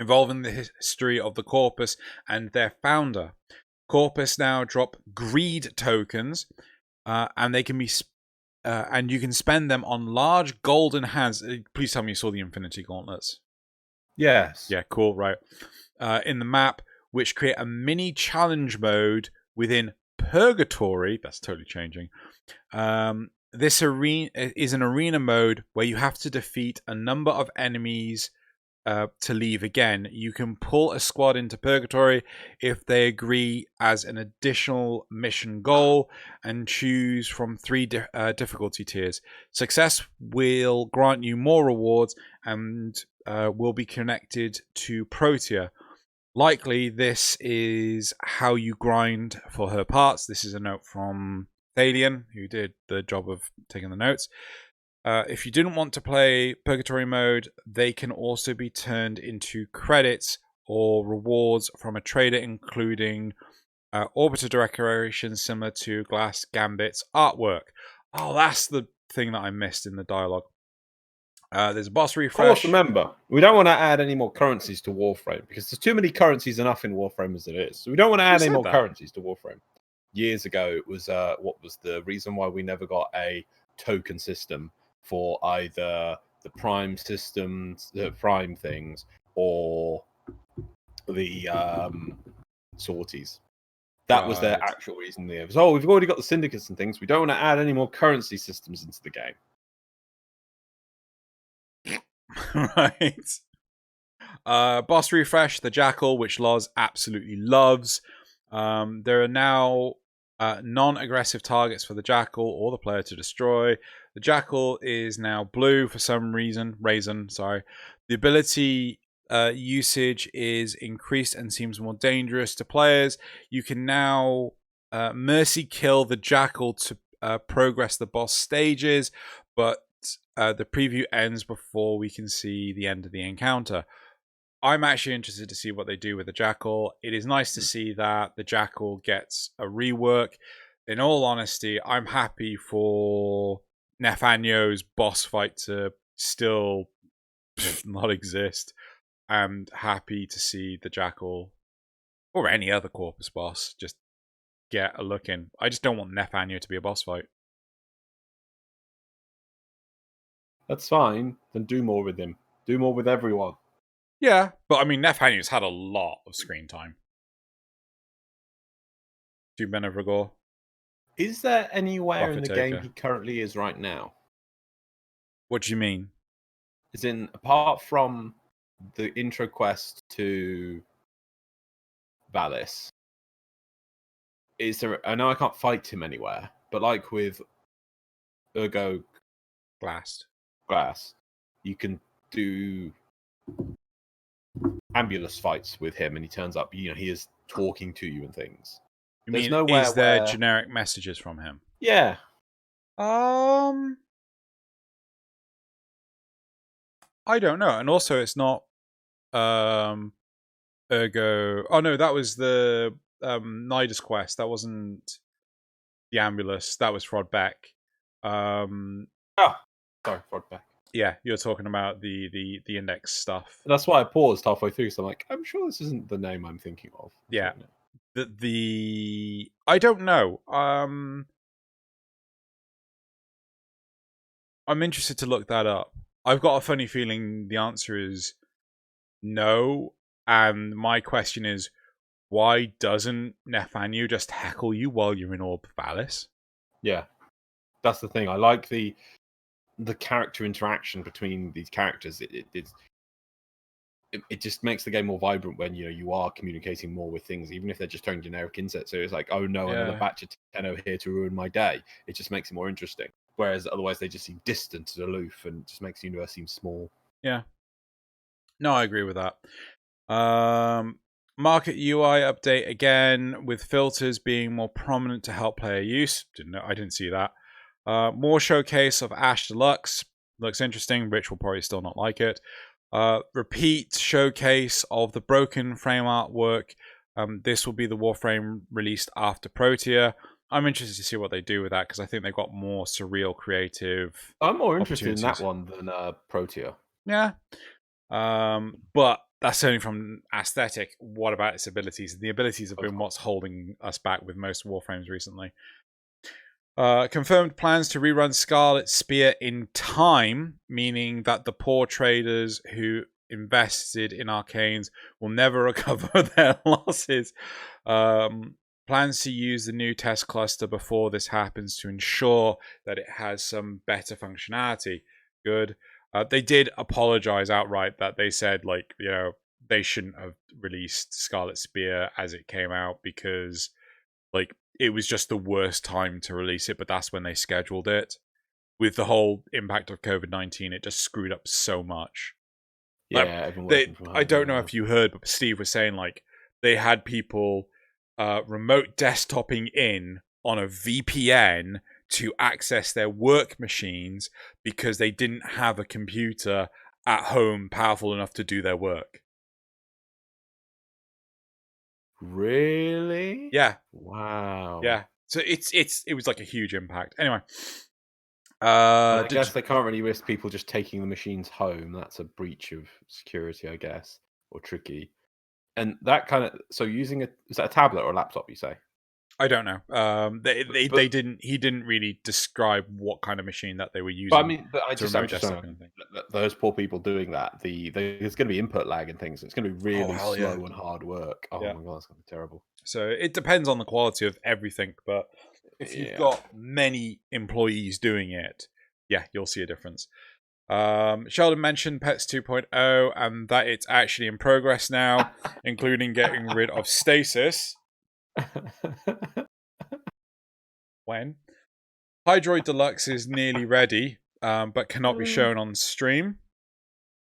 involving the history of the Corpus and their founder. Corpus now drop greed tokens, and they can be and you can spend them on large golden hands. Please tell me you saw the Infinity Gauntlets. Yes. Yeah, cool, right. In the map, which create a mini challenge mode within Purgatory. That's totally changing. This arena is an arena mode where you have to defeat a number of enemies to leave again. You can pull a squad into Purgatory if they agree as an additional mission goal and choose from 3 difficulty tiers. Success will grant you more rewards and will be connected to Protea. Likely, this is how you grind for her parts. This is a note from Thalian, who did the job of taking the notes. If you didn't want to play Purgatory mode, they can also be turned into credits or rewards from a trader, including Orbiter decorations similar to Glass Gambit's artwork. Oh, that's the thing that I missed in the dialogue. There's a boss refresh. Of course, remember, we don't want to add any more currencies to Warframe, because there's too many currencies enough in Warframe as it is. So we don't want to add any more currencies to Warframe. Years ago, it was what was the reason why we never got a token system for either the Prime systems, the Prime things, or the sorties. That was their actual reason. There was, we've already got the syndicates and things. We don't want to add any more currency systems into the game. Right. Boss refresh, the Jackal, which Loz absolutely loves. There are now non-aggressive targets for the Jackal or the player to destroy. The Jackal is now blue for some reason. The ability usage is increased and seems more dangerous to players. You can now mercy kill the Jackal to progress the boss stages, but the preview ends before we can see the end of the encounter. I'm actually interested to see what they do with the Jackal. It is nice to see that the Jackal gets a rework. In all honesty, I'm happy for Nathaniel's boss fight to still not exist. I'm happy to see the Jackal, or any other Corpus boss, just get a look in. I just don't want Nathaniel to be a boss fight. That's fine. Then do more with him. Do more with everyone. Yeah, but I mean, Nathaniel's had a lot of screen time. Do Men of Rigor. Is there anywhere in the game he currently is right now? What do you mean? As in, apart from the intro quest to Valis, is there? I know I can't fight him anywhere, but like with Ergo Glass, you can do ambulance fights with him, and he turns up. He is talking to you and things. You mean, is there generic messages from him? Yeah. I don't know. And also, it's not Ergo. Oh no, that was the Nidus quest. That wasn't the Ambulus. That was Frodbeck. Sorry, Frodbeck. Yeah, you're talking about the index stuff. That's why I paused halfway through. So I'm like, I'm sure this isn't the name I'm thinking of. Yeah. I don't know. I'm interested to look that up. I've got a funny feeling the answer is no. And my question is, why doesn't Nathaniel just heckle you while you're in Orb Valis? Yeah, that's the thing. I like the character interaction between these characters. It just makes the game more vibrant when you are communicating more with things, even if they're just throwing generic insets. So it's like, oh no, another batch of Tenno here to ruin my day. It just makes it more interesting. Whereas otherwise they just seem distant and aloof, and just makes the universe seem small. Yeah. No, I agree with that. Market UI update again, with filters being more prominent to help player use. I didn't see that. More showcase of Ash Deluxe. Looks interesting. Rich will probably still not like it. Repeat showcase of the broken frame artwork. This will be the Warframe released after Protea. I'm interested to see what they do with that, because I think they've got more surreal creative. I'm more interested in that one than Protea. Yeah. But that's only from aesthetic. What about its abilities? The abilities have been what's holding us back with most Warframes recently. Confirmed plans to rerun Scarlet Spear in time, meaning that the poor traders who invested in Arcanes will never recover their losses. Plans to use the new test cluster before this happens to ensure that it has some better functionality. Good. They did apologize outright that they said, like, they shouldn't have released Scarlet Spear as it came out, because, like, it was just the worst time to release it, but that's when they scheduled it. With the whole impact of COVID-19, it just screwed up so much. Yeah, I don't know if you heard, but Steve was saying, like, they had people remote desktoping in on a VPN to access their work machines because they didn't have a computer at home powerful enough to do their work. Really? Yeah. Wow. Yeah. So it was like a huge impact. Anyway. I guess they can't really risk people just taking the machines home. That's a breach of security, I guess, or tricky. And that kind of, so using is that a tablet or a laptop, you say? I don't know. They didn't. He didn't really describe what kind of machine that they were using. But I mean, I'm just those poor people doing that. There's going to be input lag and things. It's going to be really slow and hard work. Oh my god, that's going to be terrible. So it depends on the quality of everything. But if you've got many employees doing it, yeah, you'll see a difference. Sheldon mentioned Pets 2.0 and that it's actually in progress now, including getting rid of stasis. When Hydroid Deluxe is nearly ready, but cannot be shown on stream.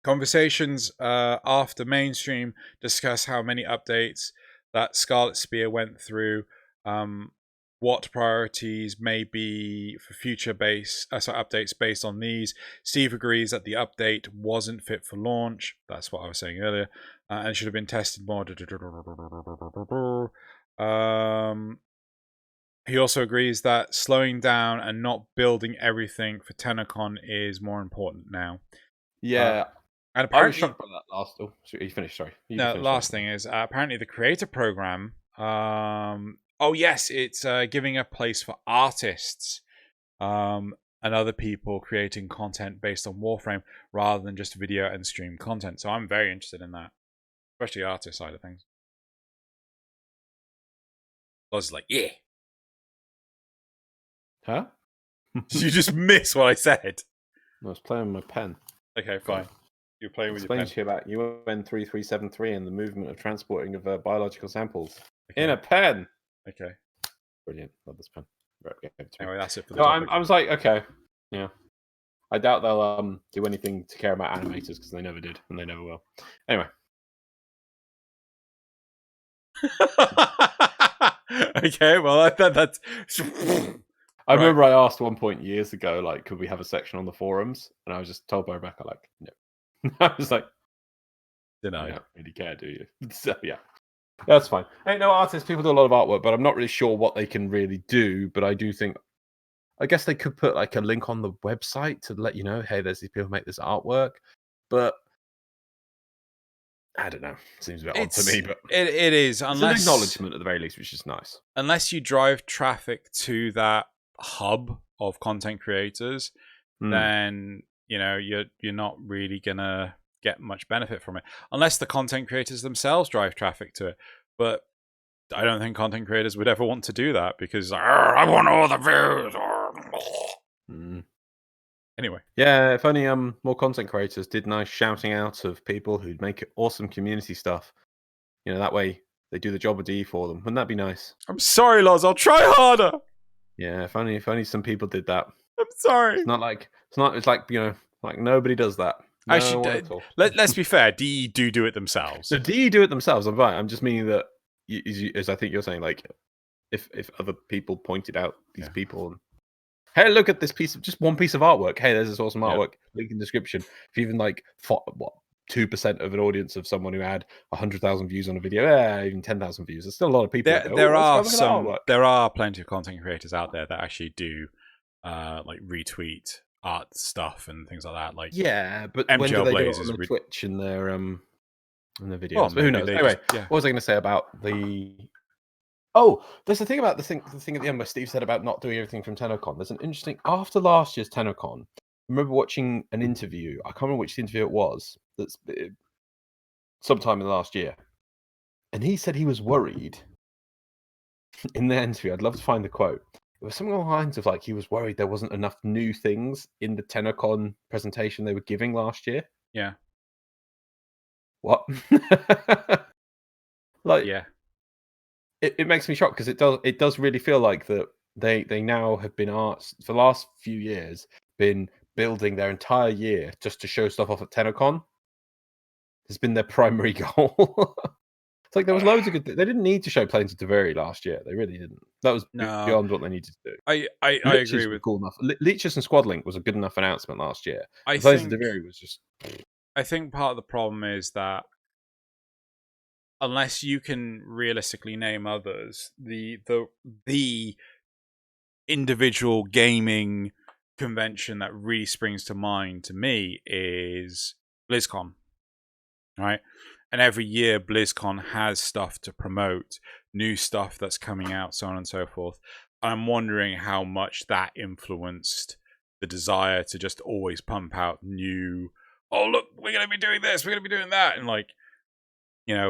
Conversations after mainstream discuss how many updates that Scarlet Spear went through, what priorities may be for future updates based on these. Steve agrees that the update wasn't fit for launch. That's what I was saying earlier, and should have been tested more. He also agrees that slowing down and not building everything for TennoCon is more important now. Yeah. And apparently, I was shocked by that last. Oh, you finished. Sorry. Last thing is apparently the creator program. Oh yes, it's giving a place for artists, and other people creating content based on Warframe rather than just video and stream content. So I'm very interested in that, especially the artist side of things. I was like, yeah. Huh? Did you just miss what I said? I was playing with my pen. Okay, fine. You're playing with your pen. Explain to you about UN 3373 and the movement of transporting of biological samples in a pen. Okay. Brilliant. Love this pen. Right, anyway, that's it for the topic. I was like, okay, yeah. I doubt they'll do anything to care about animators because they never did and they never will. Anyway. Okay, well, that's. I remember I asked one point years ago, like, could we have a section on the forums? And I was just told by Rebecca, like, no. I was like, you don't really care, do you? So yeah, that's fine. Ain't no artists. People do a lot of artwork, but I'm not really sure what they can really do. But I do think, I guess they could put like a link on the website to let you know, hey, there's these people who make this artwork. But I don't know. Seems a bit odd to me, but it is. Unless it's an acknowledgement at the very least, which is nice. Unless you drive traffic to that hub of content creators, then you're not really gonna get much benefit from it unless the content creators themselves drive traffic to it. But I don't think content creators would ever want to do that because I want all the views. Anyway, yeah, if only more content creators did nice shouting out of people who'd make awesome community stuff. That way they do the job of DE for them. Wouldn't that be nice? I'm sorry, Loz. I'll try harder. Yeah, if only some people did that. I'm sorry. It's like like nobody does that. No one at all. Let's be fair. DE do it themselves. So DE do it themselves. I'm right. I'm just meaning that, as I think you're saying, like if other people pointed out these people, and, hey, look at this just one piece of artwork. Hey, there's this awesome artwork. Link in the description. If you even like 2% of an audience of someone who had 100,000 views on a video, even 10,000 views, there's still a lot of people. There are plenty of content creators out there that actually do like retweet art stuff and things like that. Like but when do they do it on the Twitch and their videos? Well, but who knows? Anyway, what was I going to say about the? Oh, there's the thing about the thing at the end where Steve said about not doing everything from TennoCon. There's an interesting after last year's TennoCon. I remember watching an interview. I can't remember which interview it was. That's sometime in the last year, and he said he was worried. In the interview, I'd love to find the quote. It was something along the lines of like he was worried there wasn't enough new things in the TennoCon presentation they were giving last year. Yeah. What? It makes me shocked because it does really feel like that they now have been asked for the last few years been building their entire year just to show stuff off at TennoCon. Has been their primary goal. It's like there was loads of good. They didn't need to show Planes of Taveri last year. They really didn't. That was beyond what they needed to do. I agree with cool enough. Leeches and Squadlink was a good enough announcement last year. Planes of Taveri was just. I think part of the problem is that unless you can realistically name others, the individual gaming convention that really springs to mind to me is BlizzCon, right? And every year BlizzCon has stuff to promote, new stuff that's coming out, so on and so forth. I'm wondering how much that influenced the desire to just always pump out new, oh look, we're going to be doing this, we're going to be doing that, and like,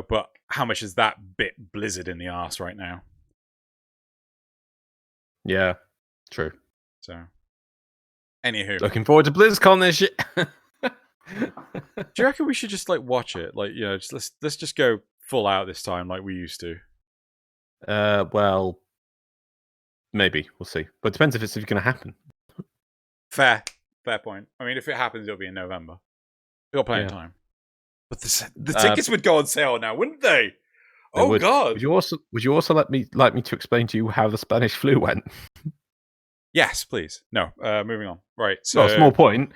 but how much is that bit Blizzard in the arse right now? Yeah, true. So, anywho, looking forward to BlizzCon this year. Do you reckon we should just like watch it? Like, let's just go full out this time, like we used to. Well, maybe we'll see, but it depends if it's going to happen. Fair point. I mean, if it happens, it'll be in November. We got plenty of time. But the tickets would go on sale now, wouldn't they? God! Would you also like me to explain to you how the Spanish flu went? Yes, please. No. Moving on. Right. So small point.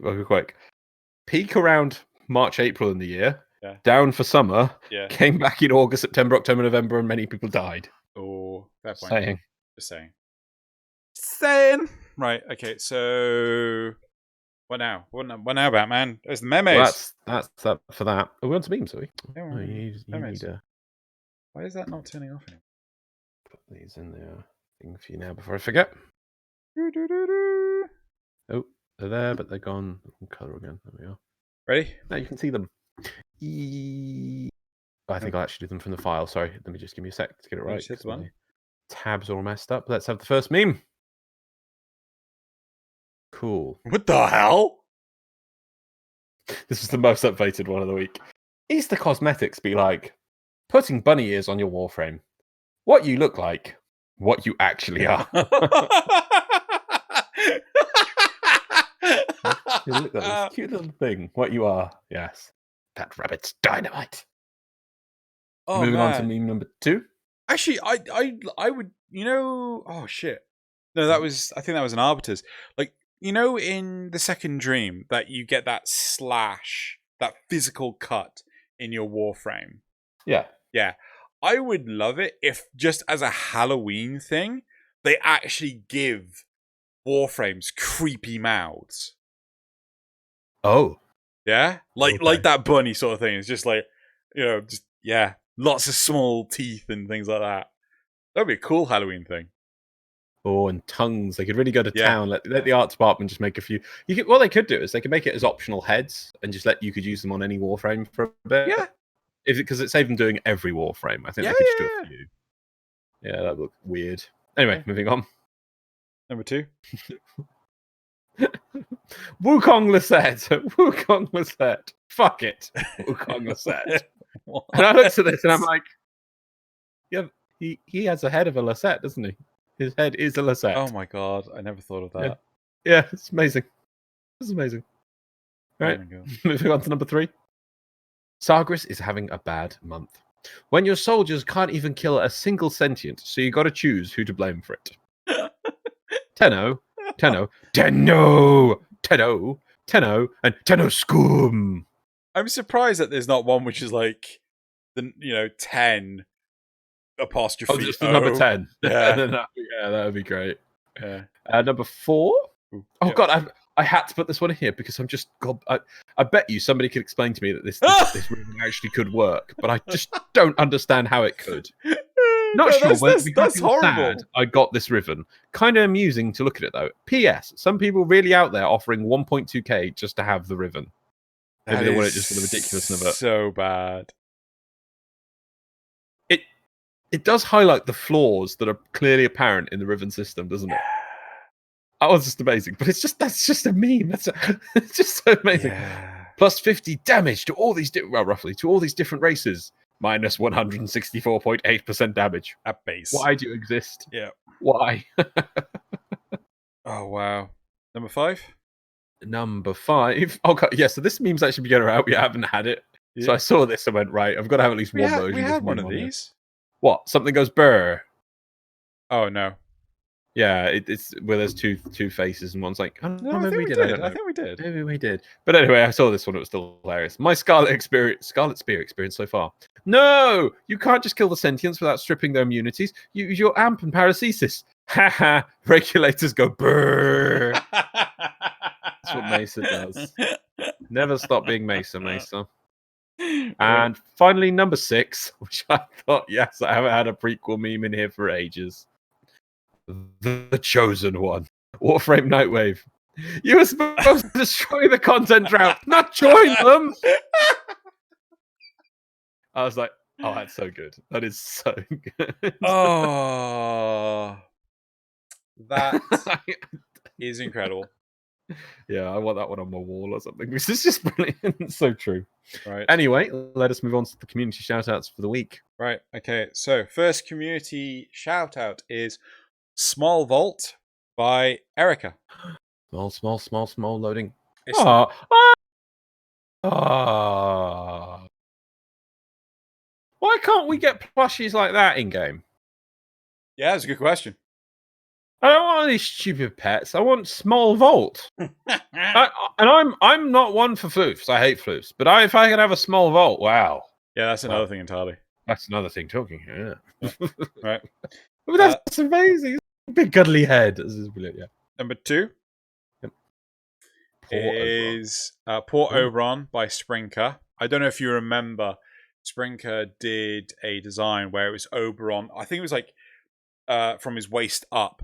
Real quick. Peak around March, April in the year. Yeah. Down for summer. Yeah. Came back in August, September, October, November, and many people died. Oh, fair point. Saying. Just saying. Right. Okay. So. What now? What now, Batman? There's the memes. Well, that's that for that. Are we on to memes, are we? Yeah, you need a... Why is that not turning off anymore? Put these in the thing for you now before I forget. Oh, they're there, but they're gone. Color again. There we are. Ready? Now you can see them. I think I'll actually do them from the file. Sorry, let me just give me a sec to get it right. One. Tabs all messed up. Let's have the first meme. Cool. What the hell? This is the most updated one of the week. Easter cosmetics be like putting bunny ears on your Warframe. What you look like, what you actually are. Look at this cute little thing. What you are, yes. That rabbit's dynamite. Oh, Moving on to meme number 2. Actually, I would, oh shit. No, I think that was an Arbiter's. Like, in the second dream that you get that slash, that physical cut in your Warframe. Yeah. Yeah. I would love it if just as a Halloween thing, they actually give Warframes creepy mouths. Oh. Yeah? Like that bunny sort of thing. It's just like, lots of small teeth and things like that. That'd be a cool Halloween thing. Oh, and tongues. They could really go to Yeah. town. Let the art department just make a few. What they could do is they could make it as optional heads and just let you could use them on any Warframe for a bit. Yeah. Because it saved them doing every Warframe. I think Yeah, they could just do yeah. a few. Yeah, that would look weird. Anyway, moving on. Number 2. Wukong Lisette. Wukong Lisette. Fuck it. Wukong Lisette. And I looked at this and I'm like, yeah, he has a head of a Lisette, doesn't he? His head is a Lisette. Oh my god, I never thought of that. Yeah, it's amazing. It's amazing. Right, Oh moving on to number 3. Sagris is having a bad month. When your soldiers can't even kill a single sentient, so you got to choose who to blame for it. Tenno, and Tenno Scum. I'm surprised that there's not one which is like the 10 apostrophe. Oh, just the number 10. Yeah. Yeah, that would be great. Yeah. Number 4. Ooh, oh god, I had to put this one in here because I'm just I bet you somebody could explain to me that this ribbon actually could work, but I just don't understand how it could. Not sure whether that's horrible. I got this ribbon. Kind of amusing to look at it though. P.S. Some people really out there offering 1.2k just to have the ribbon. Maybe they want it just for the ridiculousness of it. So bad. It does highlight the flaws that are clearly apparent in the ribbon system, doesn't it? That was just amazing, but that's just a meme. It's just so amazing. Yeah. Plus 50 damage to all these roughly to all these different races. Minus 164.8% damage. At base. Why do you exist? Yeah. Why? Oh wow. Number 5. Number 5. Oh god, yeah. So this meme's actually been going around. We haven't had it. Yeah. So I saw this and went right. I've got to have at least one version. We had one of these. What? Something goes burr. Oh no. Yeah, it's where there's two faces and one's like, oh, no, I think we did. I think we did. Maybe we did. But anyway, I saw this one. It was still hilarious. My Scarlet Spear experience so far. No, you can't just kill the sentients without stripping their immunities. Use your amp and paracesis. Haha. Regulators go brrr. That's what Mesa does. Never stop being Mesa. And finally, number 6, which I thought, yes, I haven't had a prequel meme in here for ages. The Chosen One. Warframe Nightwave. You were supposed to destroy the content drought, not join them! I was like, oh, that's so good. That is so good. Oh, that is incredible. Yeah, I want that one on my wall or something. This is just brilliant. It's so true. Right. Anyway, let us move on to the community shoutouts for the week. Right. Okay. So, first community shoutout is Small Vault by Erica. Small loading. Why can't we get plushies like that in game? Yeah, that's a good question. I don't want these stupid pets. I want Small Vault. I'm not one for floofs. I hate floofs. But if I can have a Small Vault, wow. Yeah, that's another thing entirely. That's another thing talking. Yeah. Right. But that's amazing. Big cuddly head. This is brilliant. Yeah. Number 2 is Port Oberon by Sprinker. I don't know if you remember, Sprinker did a design where it was Oberon. I think it was like from his waist up,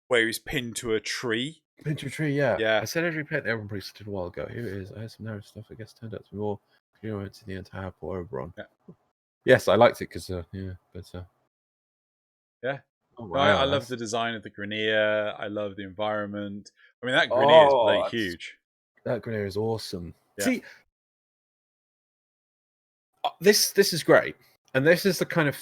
where he was pinned to a tree. Pinned to a tree, yeah. Yeah. I said every pet the Oberon Priest did a while ago. Here it is. I had some narrow stuff. I guess turned out to be more congruent to the entire Port Oberon. Yeah. Yes, I liked it because yeah. Oh, wow, I love the design of the Grineer. I love the environment. I mean, that Grineer is like huge. That Grineer is awesome. Yeah. See, this is great, and this is the kind of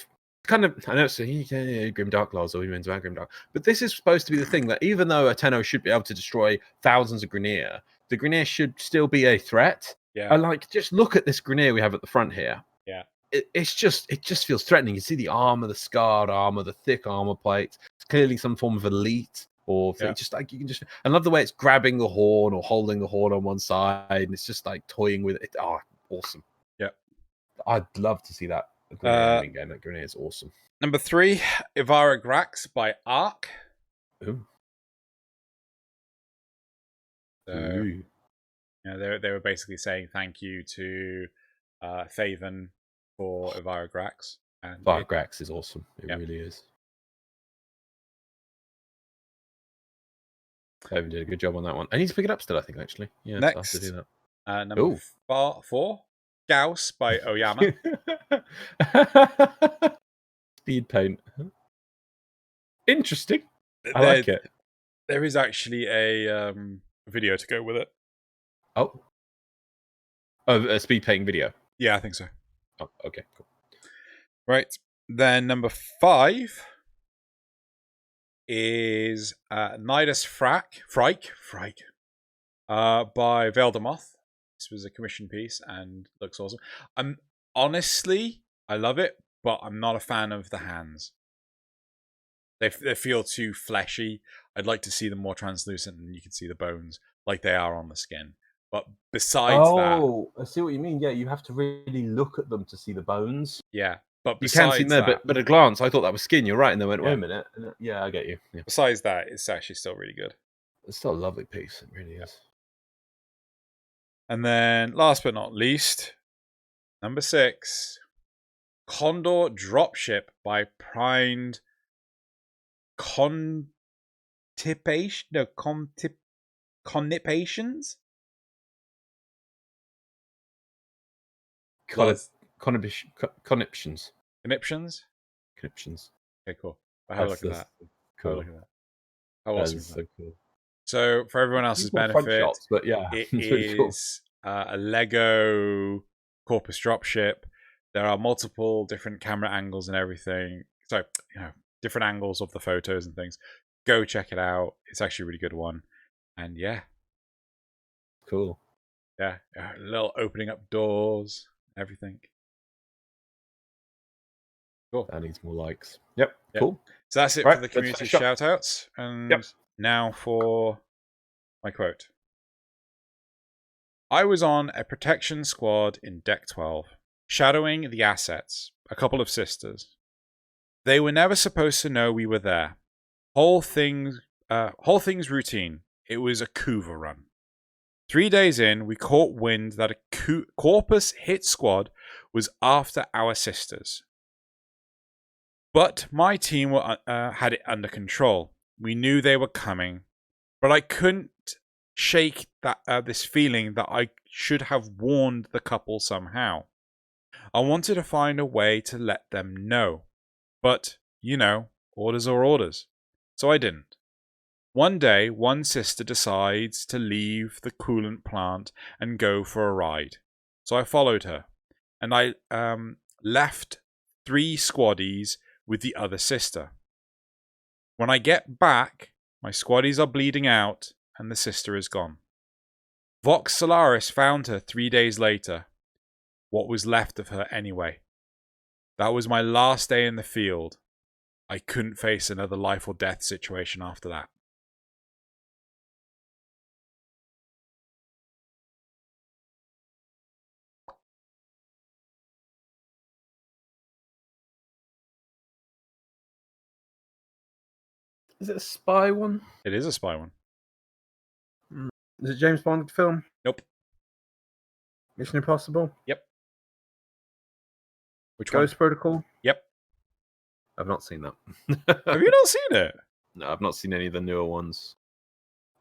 I know it's MDRLOz or even about Grimdark, but this is supposed to be the thing that even though a Tenno should be able to destroy thousands of Grineer, the Grineer should still be a threat. Yeah. And like, just look at this Grineer we have at the front here. Yeah. It just feels threatening. You see the armor, the scarred armor, the thick armor plates. It's clearly some form of elite, or just like you can just. I love the way it's grabbing the horn or holding the horn on one side, and it's just like toying with it. Oh, awesome! Yeah, I'd love to see that game. That Grineer is awesome. Number 3, Ivara Grax by Ark. Ooh. So, they were basically saying thank you to Thaven for Ivara Grax. And Ivara Grax is awesome. It really is. Evan did a good job on that one. I need to pick it up still, I think, actually. Yeah, so I'll have to do that. Number 4, Gauss by Oyama. Speed paint. Interesting. I like it. There is actually a video to go with it. Oh, a speed painting video. Yeah, I think so. Oh, okay, cool. Right. Then number 5 is Nidus Frike by Veldemoth. This was a commission piece and looks awesome. Honestly, I love it, but I'm not a fan of the hands. They feel too fleshy. I'd like to see them more translucent and you can see the bones like they are on the skin. But besides that... I see what you mean. Yeah, you have to really look at them to see the bones. Yeah, but you can see them there, but at a glance, I thought that was skin. You're right, and they went, wait a minute. Yeah, I get you. Yeah. Besides that, it's actually still really good. It's still a lovely piece. It really is. And then, last but not least, number 6, Condor Dropship by Primed Connipations? Conniptions. Okay, cool. I'll have a look at that. Cool. How awesome is that? So cool. So, for everyone else's benefit, shots, but yeah, it cool. is a Lego Corpus Dropship. There are multiple different camera angles and everything. So, different angles of the photos and things. Go check it out. It's actually a really good one. And yeah. Cool. Yeah. A little opening up doors, everything. Cool. That needs more likes. Yep. Cool. So that's it for the community shoutouts. And now for my quote. I was on a protection squad in Deck 12, shadowing the assets, a couple of sisters. They were never supposed to know we were there. Whole thing's routine. It was a Kuva run. 3 days in, we caught wind that a Corpus hit squad was after our sisters. But my team had it under control. We knew they were coming. But I couldn't shake this feeling that I should have warned the couple somehow. I wanted to find a way to let them know. But, orders are orders. So I didn't. One day, one sister decides to leave the coolant plant and go for a ride. So I followed her. And I left 3 squaddies with the other sister. When I get back, my squaddies are bleeding out and the sister is gone. Vox Solaris found her 3 days later. What was left of her anyway. That was my last day in the field. I couldn't face another life or death situation after that. Is it a spy one? It is a spy one. Is it James Bond film? Nope. Mission Impossible? Yep. Which Ghost one? Protocol? Yep. I've not seen that. Have you not seen it? No, I've not seen any of the newer ones.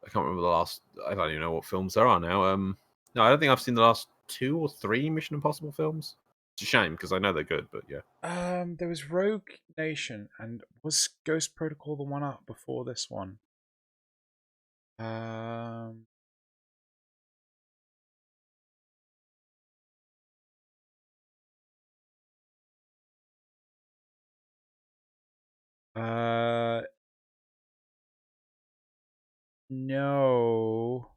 I can't remember the last... I don't even know what films there are now. No, I don't think I've seen the last 2 or 3 Mission Impossible films. It's a shame, because I know they're good, but yeah. There was Rogue Nation, and was Ghost Protocol the one up before this one? No.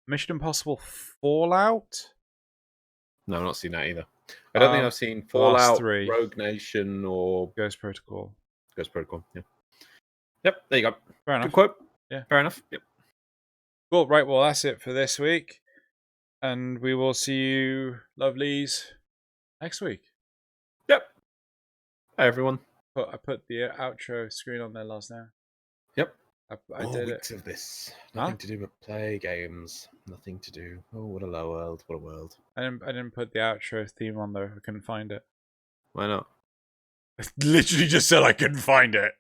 Mission Impossible Fallout? No, I've not seen that either. I don't think I've seen Fallout, Rogue Nation, or Ghost Protocol. Ghost Protocol, yeah. Yep, there you go. Fair enough. Good quote. Yeah. Fair enough. Yep. Cool. Right, well, that's it for this week. And we will see you, lovelies, next week. Yep. Hi, everyone. I put the outro screen on there last now. Yep. I did weeks of this. Nothing to do but play games. Nothing to do. Oh, what a low world. What a world. I didn't put the outro theme on there. I couldn't find it. Why not? I literally just said I couldn't find it.